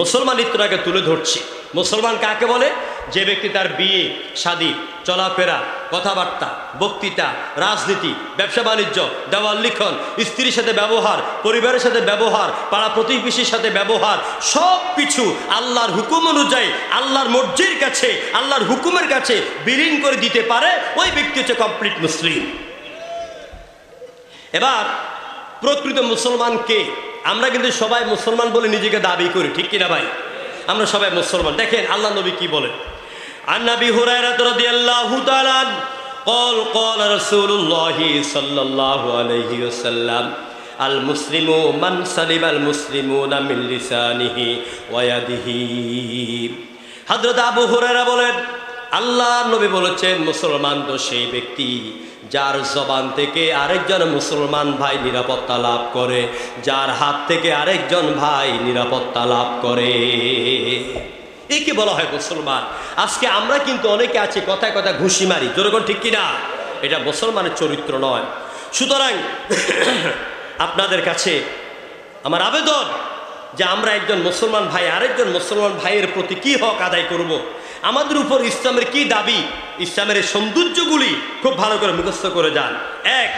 মুসলমানিত্বটাকে তুলে ধরছি। মুসলমান কাকে বলে? যে ব্যক্তি তার বিয়ে শাদী, চলাফেরা, কথাবার্তা, বক্তৃতা, রাজনীতি, ব্যবসা বাণিজ্য, দেওয়াল লিখন, স্ত্রীর সাথে ব্যবহার, পরিবারের সাথে ব্যবহার, পাড়া প্রতিবেশীর সাথে ব্যবহার, সব কিছু আল্লাহর হুকুম অনুযায়ী আল্লাহর মর্জির কাছে, আল্লাহর হুকুমের কাছে বিলীন করে দিতে পারে, ওই ব্যক্তি হচ্ছে কমপ্লিট মুসলিম। এবার প্রকৃত মুসলমান কে? আমরা কিন্তু সবাই মুসলমান বলে নিজেকে দাবি করি, ঠিক কিনা ভাই? আমরা সবাই মুসলমান। দেখেন আল্লাহ নবী কি বলেন। আন নবী হুরায়রা রাদিয়াল্লাহু তাআলা قال قال رسول الله صلى الله عليه وسلم المسلم من سلم المسلمون من لسانه ويده। হযরত আবু হুরায়রা বলেন, আল্লাহ নবী বলেছেন, মুসলমান তো সেই ব্যক্তি যার জবান থেকে আরেকজন মুসলমান ভাই নিরাপত্তা লাভ করে, যার হাত থেকে আরেকজন ভাই নিরাপত্তা লাভ করে। একে বলা হয় মুসলমান। আজকে আমরা কিন্তু অনেকে আছি কথায় কথা ঘুষি মারি, জোরকন ঠিক কিনা? এটা মুসলমানের চরিত্র নয়। সুতরাং আপনাদের কাছে আমার আবেদন যে আমরা একজন মুসলমান ভাই আরেকজন মুসলমান ভাইয়ের প্রতি কি হক আদায় করব, আমাদের উপর ইসলামের কি দাবি, ইসলামের সৌন্দর্যগুলি খুব ভালো করে মুখস্থ করে যান। 1,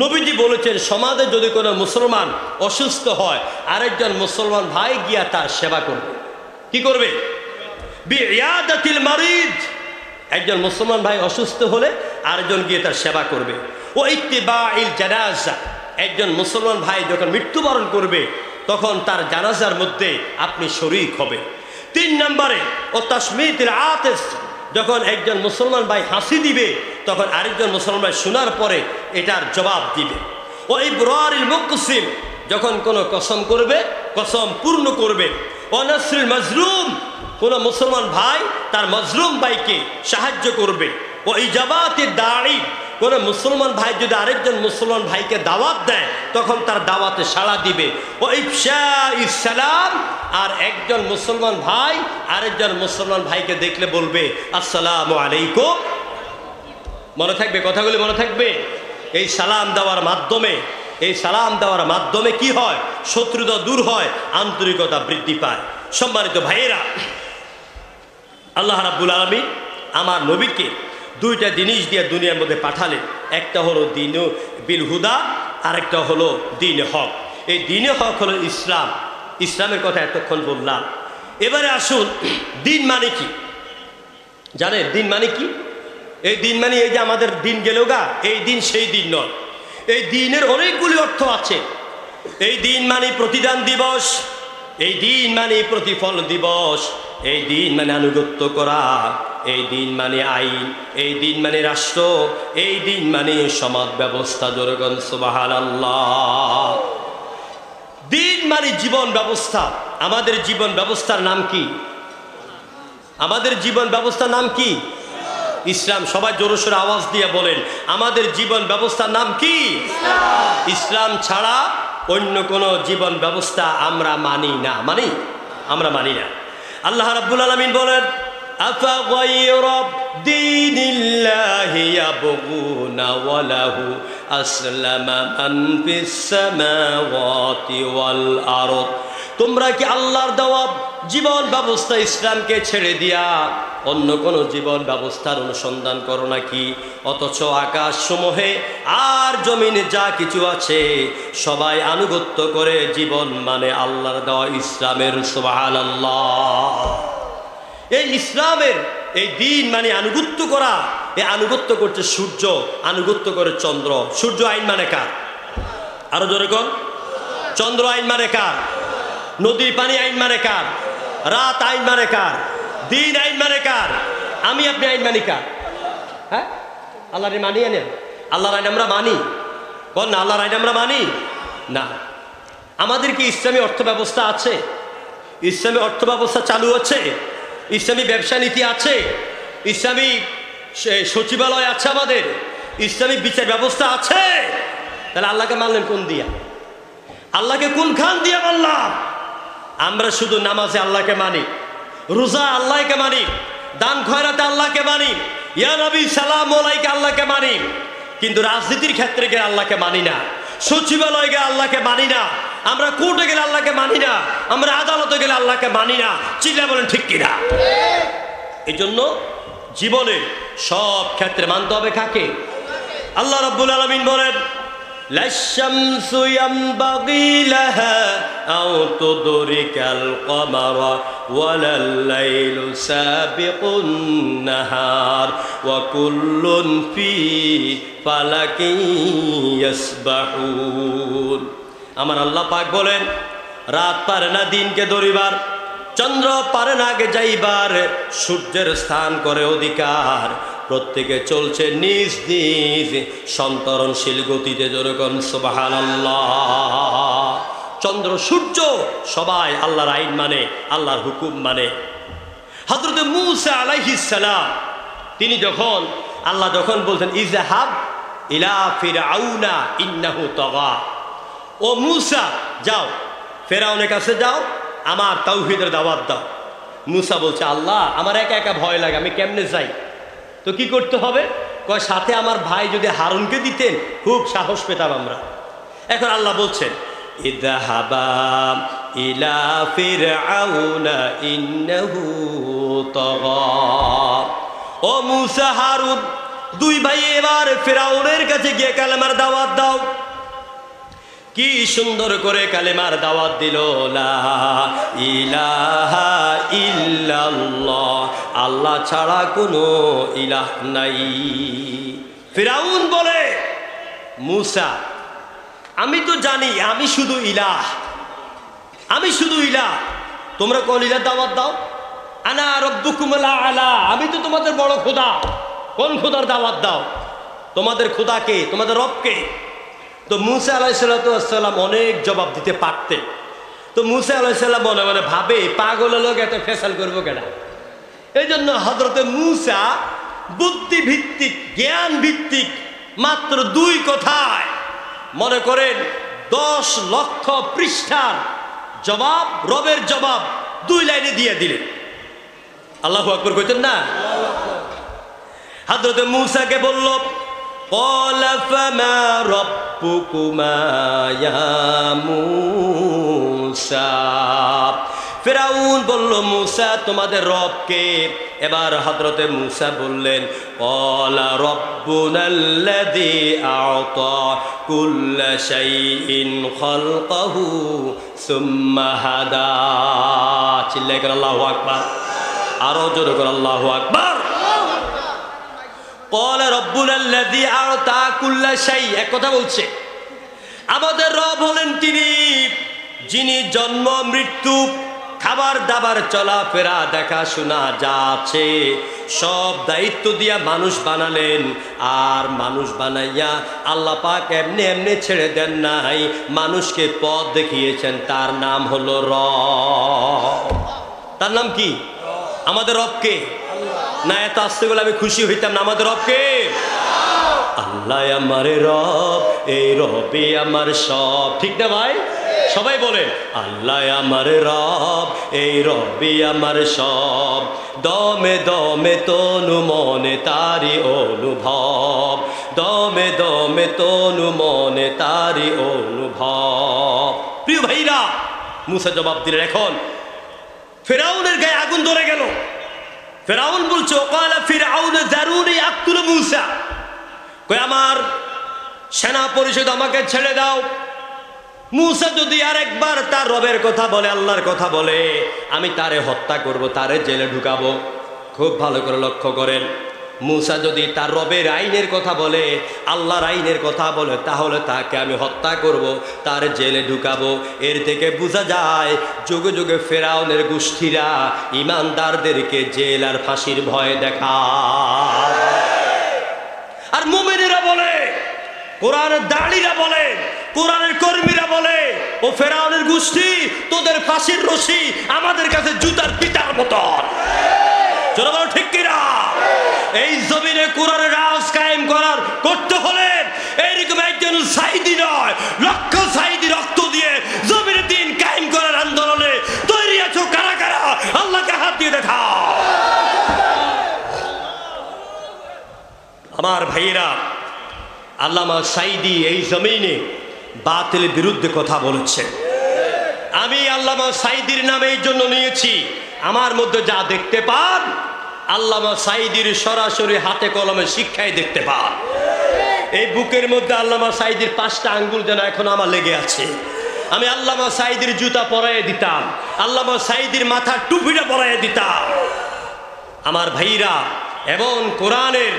নবীজি বলেছেন, সমাজে যদি কোনো মুসলমান অসুস্থ হয়, আরেকজন মুসলমান ভাই গিয়া তার সেবা করবে। কি করবে? বিইয়াদাতিল মারিদ। একজন মুসলমান ভাই অসুস্থ হলে আরেকজন গিয়ে তার সেবা করবে। ও ইত্তিবাইল জানাজা। একজন মুসলমান ভাই যখন মৃত্যুবরণ করবে তখন তার জানাজার মধ্যে আপনি শরীক হবে। 3 নম্বরে ও তাসমিতিল আতিস। যখন একজন মুসলমান ভাই হাসি দিবে তখন আরেকজন মুসলমান ভাই শোনার পরে এটার জবাব দিবে। ও ইবরারিল মুকসিম। যখন কোনো কসম করবে কসম পূর্ণ করবে। ও নাসরুল মাজলুম। কোনো মুসলমান ভাই তার মাজলুম ভাইকে সাহায্য করবে। ও ইজাবাতিদ দাঈ। কোনো মুসলমান ভাই যদি আরেকজন মুসলমান ভাইকে দাওয়াত দেয় তখন তার দাওয়াতে সাড়া দিবে। ও ইফশা ইসলাম, আর একজন মুসলমান ভাই আরেকজন মুসলমান ভাইকে দেখলে বলবে আসসালামু আলাইকুম। মনে থাকবে কথাগুলি, মনে থাকবে। এই সালাম দেওয়ার মাধ্যমে, এই সালাম দেওয়ার মাধ্যমে কি হয়? শত্রুতা দূর হয়, আন্তরিকতা বৃদ্ধি পায়। সম্মানিত ভাইয়েরা, আল্লাহ রাব্বুল আলামিন আমার নবীকে দুইটা জিনিস দিয়ে দুনিয়ার মধ্যে পাঠালেন। একটা হলো দ্বীন বিল হুদা, আর একটা হলো দ্বীন হক। এই দ্বীন হক হলো ইসলাম। ইসলামের কথা এতক্ষণ বললাম। এবারে আসুন, দ্বীন মানে কি জানেন? দ্বীন মানে কি? এই দিন মানে এই যে আমাদের দিন গেল গা, এই দিন সেই দিন নয়। এই দিনের অনেকগুলি অর্থ আছে। এই দিন মানে প্রতিদান দিবস, এই দিন মানে প্রতিফল দিবস, এই দিন মানে আনুগত্য করা, এই দিন মানে আইন, এই দিন মানে রাষ্ট্র, এই দিন মানে সমাজ ব্যবস্থা। জোরগণ সুবহানাল্লাহ। দিন মানে জীবন ব্যবস্থা। আমাদের জীবন ব্যবস্থার নাম কি? আমাদের জীবন ব্যবস্থার নাম কি? ইসলাম। সবাই জোরসোরে আওয়াজ দিয়ে বলেন, আমাদের জীবন ব্যবস্থার নাম কি? ইসলাম ছাড়া অন্য কোন জীবন ব্যবস্থা আমরা মানি না। মানি? আমরা মানি না। আল্লাহ রাব্বুল আলামিন বলেন, আফা গায়রা দীনিল্লাহি ইয়াবগুনা ওয়া লাহু আসলামা মান ফিস সামাওয়াতি ওয়াল আরদ। তোমরা কি আল্লাহর দেওয়া জীবন ব্যবস্থা ইসলামকে ছেড়ে দিয়া অন্য কোন জীবন ব্যবস্থার অনুসন্ধান করো নাকি? অথচ আকাশ সমূহে আর জমিনে যা কিছু আছে সবাই আনুগত্য করে জীবন মানে আল্লাহর দেওয়া ইসলামের। সুবহানাল্লাহ। এই ইসলামের এই দিন মানে আনুগত্য করা। এই আনুগত্য করছে সূর্য, আনুগত্য করে চন্দ্র। সূর্য আইন মানে কার? আরো জোরে কর। চন্দ্র আইন মানে কার? নদীর পানি আইন মানে কার? রাত আইন মানে কার? দিন আইন মানে কার? আমি আপনি আইন মানি কার? হ্যাঁ, আল্লাহর মানি। আনেন আল্লাহর আইন আমরা মানি? বল না, আল্লাহর আইন আমরা মানি না। আমাদের কি ইসলামী অর্থ ব্যবস্থা আছে? ইসলামী অর্থ ব্যবস্থা চালু আছে? ইসলামী ব্যবসা নীতি আছে? ইসলামী সচিবালয় আছে? আমাদের ইসলামী বিচার ব্যবস্থা আছে? তাহলে আল্লাহকে মানলেন কোন দিয়া? আল্লাহকে কোন খান দিয়া মানলাম? আমরা শুধু নামাজে আল্লাহকে মানি, রোজা আল্লাহকে মানি, দান খয়রাতে আল্লাহকে মানি, ইয়া নবী সালাম আলাইকা আল্লাহকে মানি, কিন্তু রাজনীতির ক্ষেত্রে গিয়ে আল্লাহকে মানি না, সচিবালয়ে গিয়ে আল্লাহকে মানি না, আমরা কোর্টে গেলে আল্লাহকে মানি না, আমরা আদালতে গেলে আল্লাহকে মানি না। চিল্লা বলেন ঠিক কিনা? এই জন্য জীবনে সব ক্ষেত্রে মানতে হবে কাকে? আল্লাহ রাব্বুল আলামিন বলেন, লাশ-শামসু ইয়ানবাগী লাহা আও তুদরিকাল কমারা ওয়ালাল লাইলু সাবিকুন নাহার ওয়া কুল্লুন ফি ফালাকিন ইয়াসবাহুন। আমার আল্লাহ পাক বলেন, রাত পারে না দিনকে ধরিবার, চন্দ্র পারে না আগে যাইবার, সূর্যের স্থান করে অধিকার, প্রত্যেকে চলছে নিজ নিজ সন্তরণশীল গতিতে। যেরকম সুবহানাল্লাহ। চন্দ্র সূর্য সবাই আল্লাহর আইন মানে, আল্লাহর হুকুম মানে। হযরত মূসা আলাইহিস সালাম, তিনি যখন আল্লাহ যখন বলতেন ইযহাব ইলা ফিরআউনা ইন্নাহু তাগা, ও মূসা যাও ফেরাউনের কাছে যাও, আমার তাওহীদের দাওয়াত দাও। মূসা বলছে, আল্লাহ আমার একা একা ভয় লাগে, আমি কেমনে যাই? তো কি করতে হবে? কয় সাথে আমার ভাই যদি হারুনকে দিতেন খুব সাহস পেতাম আমরা। এখন আল্লাহ বলছেন, ইযহাবা ইলা ফিরআউনা ইন্নাহু তাগা। ও মূসা হারুন, দুই ভাই এবার ফিরআউনের কাছে গিয়ে কালেমার দাওয়াত দাও। কি সুন্দর করে কালেমার দাওয়াত দিল, লা ইলাহা ইল্লাল্লাহ, আল্লাহ ছাড়া কোনো ইলাহ নাই। ফিরআউন বলে, মূসা আমি তো জানি আমি শুধু ইলাহ, আমি শুধু ইলাহ, তোমরা কোন ইলাহ দাওয়াত দাও? আনা রাব্বুকুমুল আ'লা, আমি তো তোমাদের বড় খোদা। কোন খোদার দাওয়াত দাও? তোমাদের খোদাকে, তোমাদের রবকে। তো মূসা আলাইহিস সালাম অনেক জবাব দিতে পারতেন। তো মূসা আলাইহিস সালাম মনে মনে ভাবে, পাগল লোক এত ফেসাল করবো কেন? এই জন্য হযরতে মূসা বুদ্ধি ভিত্তিক, জ্ঞান ভিত্তিক মাত্র 2 কথায় মনে করেন 10 লক্ষ পৃষ্ঠার জবাব, রবের জবাব 2 লাইনে দিয়ে দিলেন। আল্লাহু আকবার কইতেন না? হযরত মূসাকে বলল, ক্বালা ফামা রাব্বুকুমা ইয়া মূসা। ফিরাউন বলল, মূসা তোমাদের রব কে? এবার হযরতে মূসা বললেন, ক্বালা রাব্বুনাল্লাযী আ'তা কুল্লা শাইইন খালকাহু সুম্মা হাদা। চিল্লায় করে আল্লাহু আকবার, আরো জোরে করে আল্লাহু আকবার। ক্বালা রাব্বুনাল্লাযী আ'তা কুল্লা শাই, এক কথা বলছে, আমাদের রব হলেন তিনি যিনি জন্ম মৃত্যু, খাবার দাবার, চলাফেরা, দেখাশোনা যা আছে সব দায়িত্ব দিয়া মানুষ বানালেন। আর মানুষ বানাইয়া আল্লাহ পাক এমনি এমনি ছেড়ে দেন নাই, মানুষকে পথ দেখিয়েছেন। তার নাম হলো রব। তার নাম কি? আমাদের রবকে না এত আসতে বলে আমি খুশি হইতাম না। আমাদের রবকে আল্লাহ আমার রব, এই রবে আমার সব। ঠিক না ভাই? সবাই বলেন, আল্লাহ আমার রব, এই রবে আমার সব। দমে দমে তনু মনে তারি অনুভব, দমে দমে তনু মনে তারি অনুভব। প্রিয় ভাইরা, মূসা জবাব দিলেন। এখন ফিরআউনের গায়ে আগুন ধরে গেল। ফিরআউন বলছে, ওয়াকালা ফিরআউন যারুনি আক্তুল মূসা, কই আমার সেনা পরিষদ আমাকে ছেড়ে দাও। মূসা যদি আরেকবার তার রবের কথা বলে, আল্লাহর কথা বলে, আমি তারে হত্যা করব, তারে জেলে ঢুকাবো। খুব ভালো করে লক্ষ্য করেন, মূসা যদি তার রবের আইনের কথা বলে, আল্লাহর আইনের কথা বলে, তাহলে তাকে আমি হত্যা করব, তার জেলে ঢুকাবো। এর থেকে বোঝা যায় যুগে যুগে ফেরাউনের গোষ্ঠীরা ইমানদারদেরকে জেল আর ফাঁসির ভয় দেখায়। আর মুমিনেরা বলে, কোরআনের দাঁড়িরা বলে, কোরআনের কর্মীরা বলে, ও ফেরাউনের গোষ্ঠী, তোদের ফাঁসির রশি আমাদের কাছে জুতার পিতার মতন। চলো বলো ঠিক কিনা? এই জমিনে কোরআনের রাজ কায়েম করার করতে হলে এইরকম একজন সাইদি নয়, লক্ষ সাইদি রক্ত দিয়ে জমিনে দিন কায়েম করার আন্দোলনে তৈরি আছো কারা কারা? আল্লাহকে হাত দিয়ে দেখাও। আমার ভাইয়েরা, আল্লামা সাইদি এই জমিনে বাতিলের বিরুদ্ধে কথা বলেছে। আমি আল্লামা সাইদির নামে এই জন্য নিয়েছি, আমার মধ্যে যা দেখতে পান আল্লামা সাইদির সরাসরি হাতে কলমে শিক্ষায় দেখতে পান। এই বুকের মধ্যে আল্লামা সাইদির 5টা আঙ্গুল যেন এখন আমার লেগে আছে। আমি আল্লামা সাইদির জুতা পরাইয়ে দিতাম, আল্লামা সাইদির মাথার টুপিটা পরাইয়ে দিতাম। আমার ভাইরা, এবং কোরআনের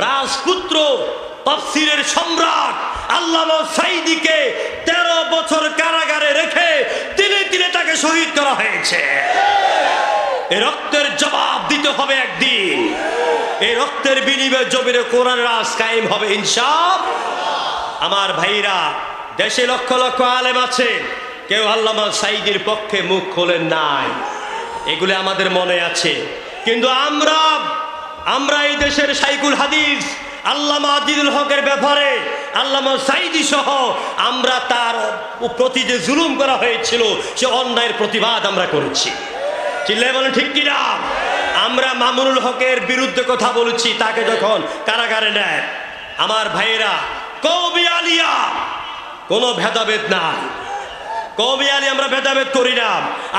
রাজপুত্র, তাফসীরের সম্রাট আল্লামা সাইদিকে 13 বছর কারাগারে রেখে তিলে তিলে তাকে শহীদ করা হয়েছে। এই রক্তের জবাব দিতে হবে একদিন। এই রক্তের বিনিময়ে জমিনে কোরআনের রাজ কায়েম হবে ইনশাআল্লাহ। আমার ভাইরা, দেশে লক্ষ লক্ষ আলেম আছে, কেউ আল্লামা সাইদির পক্ষে মুখ খোলেন নাই, এগুলো আমাদের মনে আছে। কিন্তু আমরা এই দেশের শাইখুল হাদিস আল্লামা আজিজুল হকের ব্যাপারে আল্লামা সাইদি সহ আমরা তার প্রতি যে জুলুম করা হয়েছিল সে অন্যায়ের প্রতিবাদ আমরা করেছি। চিল্লায় বলেন ঠিক কিনা? আমরা মামুনুল হকের বিরুদ্ধে কথা বলেছি, তাকে যখন কারাগারে নেয়। আমার ভাইয়েরা, কওমি আলিয়া কোনো ভেদাভেদ নাই। কওমি আলিয়া আমরা ভেদাভেদ করি না।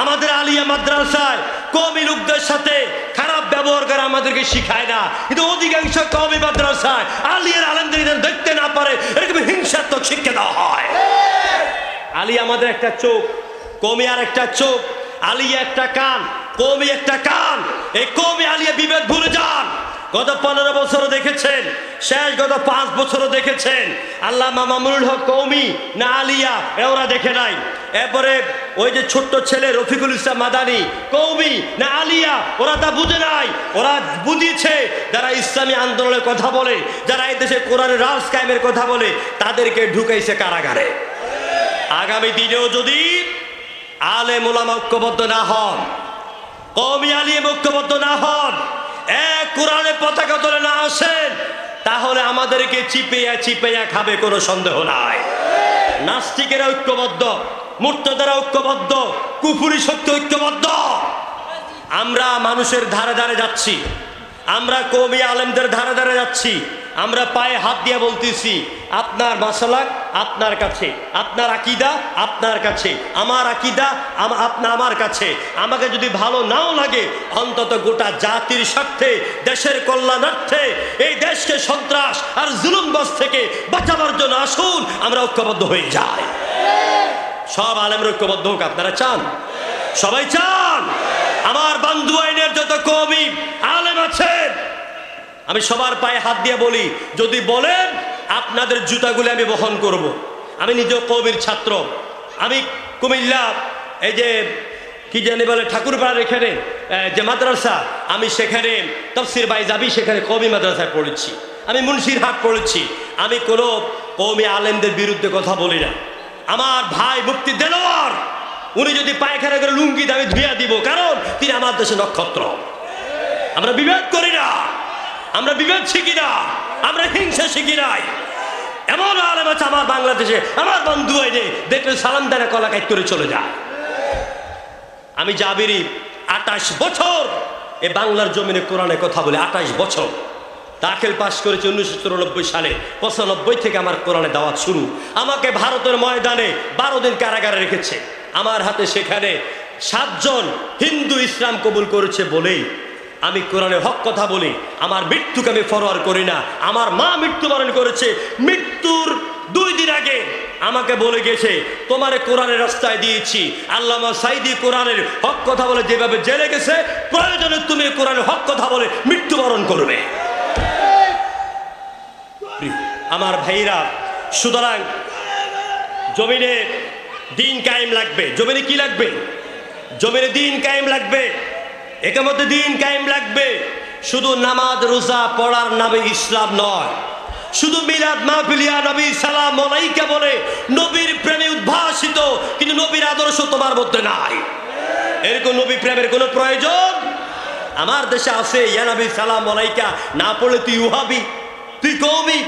আমাদের আলিয়া মাদ্রাসায় কওমি লোকদের সাথে খারাপ ব্যবহার করা আমাদেরকে শিখায় না, কিন্তু অধিকাংশ কওমি মাদ্রাসায় আলিয়ার আলেমদের দেখতে না পারে এরকম হিংসাত্মক শিক্ষা দেওয়া হয়। আলিয়া আমাদের একটা চোখ, কওমি আর একটা চোখ, আলিয়া একটা কান, কওমি একটা কান। এই কওমি আলিয়া বিভেদ ভুলে যান। গত 15 বছরও দেখেছেন, শেষ গত 5 বছরও দেখেছেন। আল্লামা মামুনুল হক কওমি না আলিয়া ওরা দেখে নাই। এরপরে ওই যে ছোট্ট ছেলে রফিকুল ইসলাম মাদানি কওমি না আলিয়া, ওরা তা বুঝে নাই। ওরা বুঝিয়েছে যারা ইসলামী আন্দোলনের কথা বলে, যারা এই দেশে কোরআনের রাজ কায়েমের কথা বলে, তাদেরকে ঢুকাইছে কারাগারে। আগামী দিনেও যদি আলেম ওলামা ঐক্যবদ্ধ না হন, কওমি আলিম ঐক্যবদ্ধ না হন, এক কোরআনের পতাকা ধরে না আসেন, তাহলে আমাদেরকে চিপেয়া চিপেয়া খাবে, কোনো সন্দেহ নাই। নাস্তিকেরা ঐক্যবদ্ধ, মুর্তজারা ঐক্যবদ্ধ, কুফরি শক্তি ঐক্যবদ্ধ। আমরা মানুষের ধারে ধারে যাচ্ছি, আমরা কওমি আলেমদের ধারে ধারে যাচ্ছি, আমরা পায়ে হাত দিয়ে বলতেছি আপনার মাসালাক আপনার কাছে, আপনার আকীদা আপনার কাছে, আমার আকীদা আমার কাছে। আমাকে যদি ভালো নাও লাগে, অন্তত গোটা জাতির স্বার্থে, দেশের কল্যাণার্থে, এই দেশকে সন্ত্রাস আর জুলুমবাজ থেকে বাঁচাবার জন্য আসুন আমরা ঐক্যবদ্ধ হয়ে যাই। সব আলেমরা ঐক্যবদ্ধ হোক, আপনারা চান? সবাই চান? আমার বান্দু আইনের যত কওমি আলেম আছেন, আমি সবার পায়ে হাত দিয়ে বলি, যদি বলেন আপনাদের জুতাগুলি আমি বহন করব। আমি নিজেও কওমির ছাত্র, আমি কুমিল্লা এই যে কি জানি বলে ঠাকুরপাড়ার এখানে যে মাদ্রাসা, আমি সেখানে তাফসীর বাইজাবি সেখানে কওমি মাদ্রাসায় পড়েছি, আমি মুন্সিরহাট পড়েছি। আমি কোনো কওমি আলেমদের বিরুদ্ধে কথা বলি না। আমার ভাই মুফতি দেলোয়ার, উনি যদি পায়খানা করে লুঙ্গি আমি ধুইয়া দিব, কারণ তিনি আমার দেশে নক্ষত্র। আমরা বিভেদ করি না, আমরা বিভেদ শিখি না, আমরা হিংসা শিখি নাই। এমন আলেম আছে আমার বাংলাদেশে, আমার বন্ধু আইনে দেখলে সালাম দেয়, কলা কাইট করে চলে যায়। আমি জাবিরি 28 বছর এ বাংলার জমিনে কোরআনে কথা বলে, 28 বছর। দাখিল পাশ করেছি 1994 সালে, 95 থেকে আমার কোরআনে দাওয়াত শুরু। আমাকে ভারতের ময়দানে 12 দিন কারাগারে রেখেছে। আমার হাতে সেখানে 7 জন হিন্দু ইসলাম কবুল করেছে বলেই আমি কোরআনে হক কথা বলি। আমার মৃত্যুকে আমি ফরওয়ার্ড করি না। আমার মা মৃত্যুবরণ করেছে, মৃত্যুর 2 দিন আগে আমাকে বলে গেছে তোমারে কোরআনের রাস্তায় দিয়েছি। আল্লামা সাইদি কোরআনের হক কথা বলে যেভাবে জেলে গেছে, প্রয়োজনে তুমি কোরআনের হক কথা বলে মৃত্যুবরণ করবে। আমার ভাইরা, সুতরাং জমিনে দিন কায়েম লাগবে। জমিনে কি লাগবে? জমিনে দিন কায়েম লাগবে, একামতে দিন কায়েম লাগবে। শুধু নামাজ রোজা পড়ার নামে ইসলাম নয়, শুধু মিলাদ মাহফিল ইয়া নবী সালাম আলাইকা বলে নবীর প্রেমে উদ্ভাসিত, কিন্তু নবীর আদর্শ তোমার মধ্যে নাই। এরকম নবী প্রেমের কোনো প্রয়োজন আমার দেশে আছে? ইয়া নবী সালাম আলাইকা না পড়লে তুই ওয়াহাবি, তুই কওমি।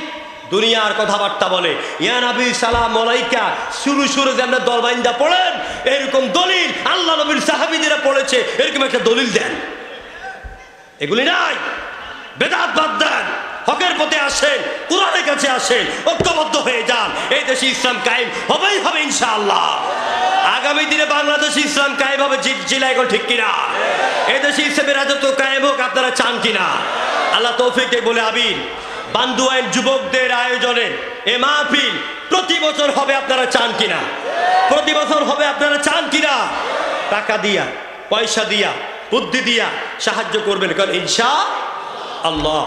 দুনিয়ার কথাবার্তা বলে ইয়া নবী সালাম আলাইকা, শুরু শুরু যেমন দল বাইন্দা পড়েন, এরকম দলিল আল্লাহ নবীর সাহাবীরা পড়েছে, এরকম একটা দলিল দেন। এগুলি নাই, বেদাত বাদ দেন, হকের পথে আসেন, কোরআনের কাছে আসেন, ঐক্যবদ্ধ হয়ে যান। এই দেশে ইসলাম কায়েম হবেই হবে ইনশাআল্লাহ। আগামী দিনে বাংলাদেশে ইসলাম কায়েম হবে, জিলায় ঠিক কিনা? এই দেশে ইসলামের রাজত্ব কায়েম হোক, আপনারা চান কিনা? আল্লাহ তৌফিক দেয় বলে আমিন। বান্দু আইন যুবকদের আয়োজনে এ মাহফিল প্রতি বছর হবে, আপনারা চান কিনা? প্রতি বছর হবে, আপনারা চান কিনা? টাকা দিয়া, পয়সা দিয়া, বুদ্ধি দিয়া সাহায্য করবেন, কারণ ইনশাআল্লাহ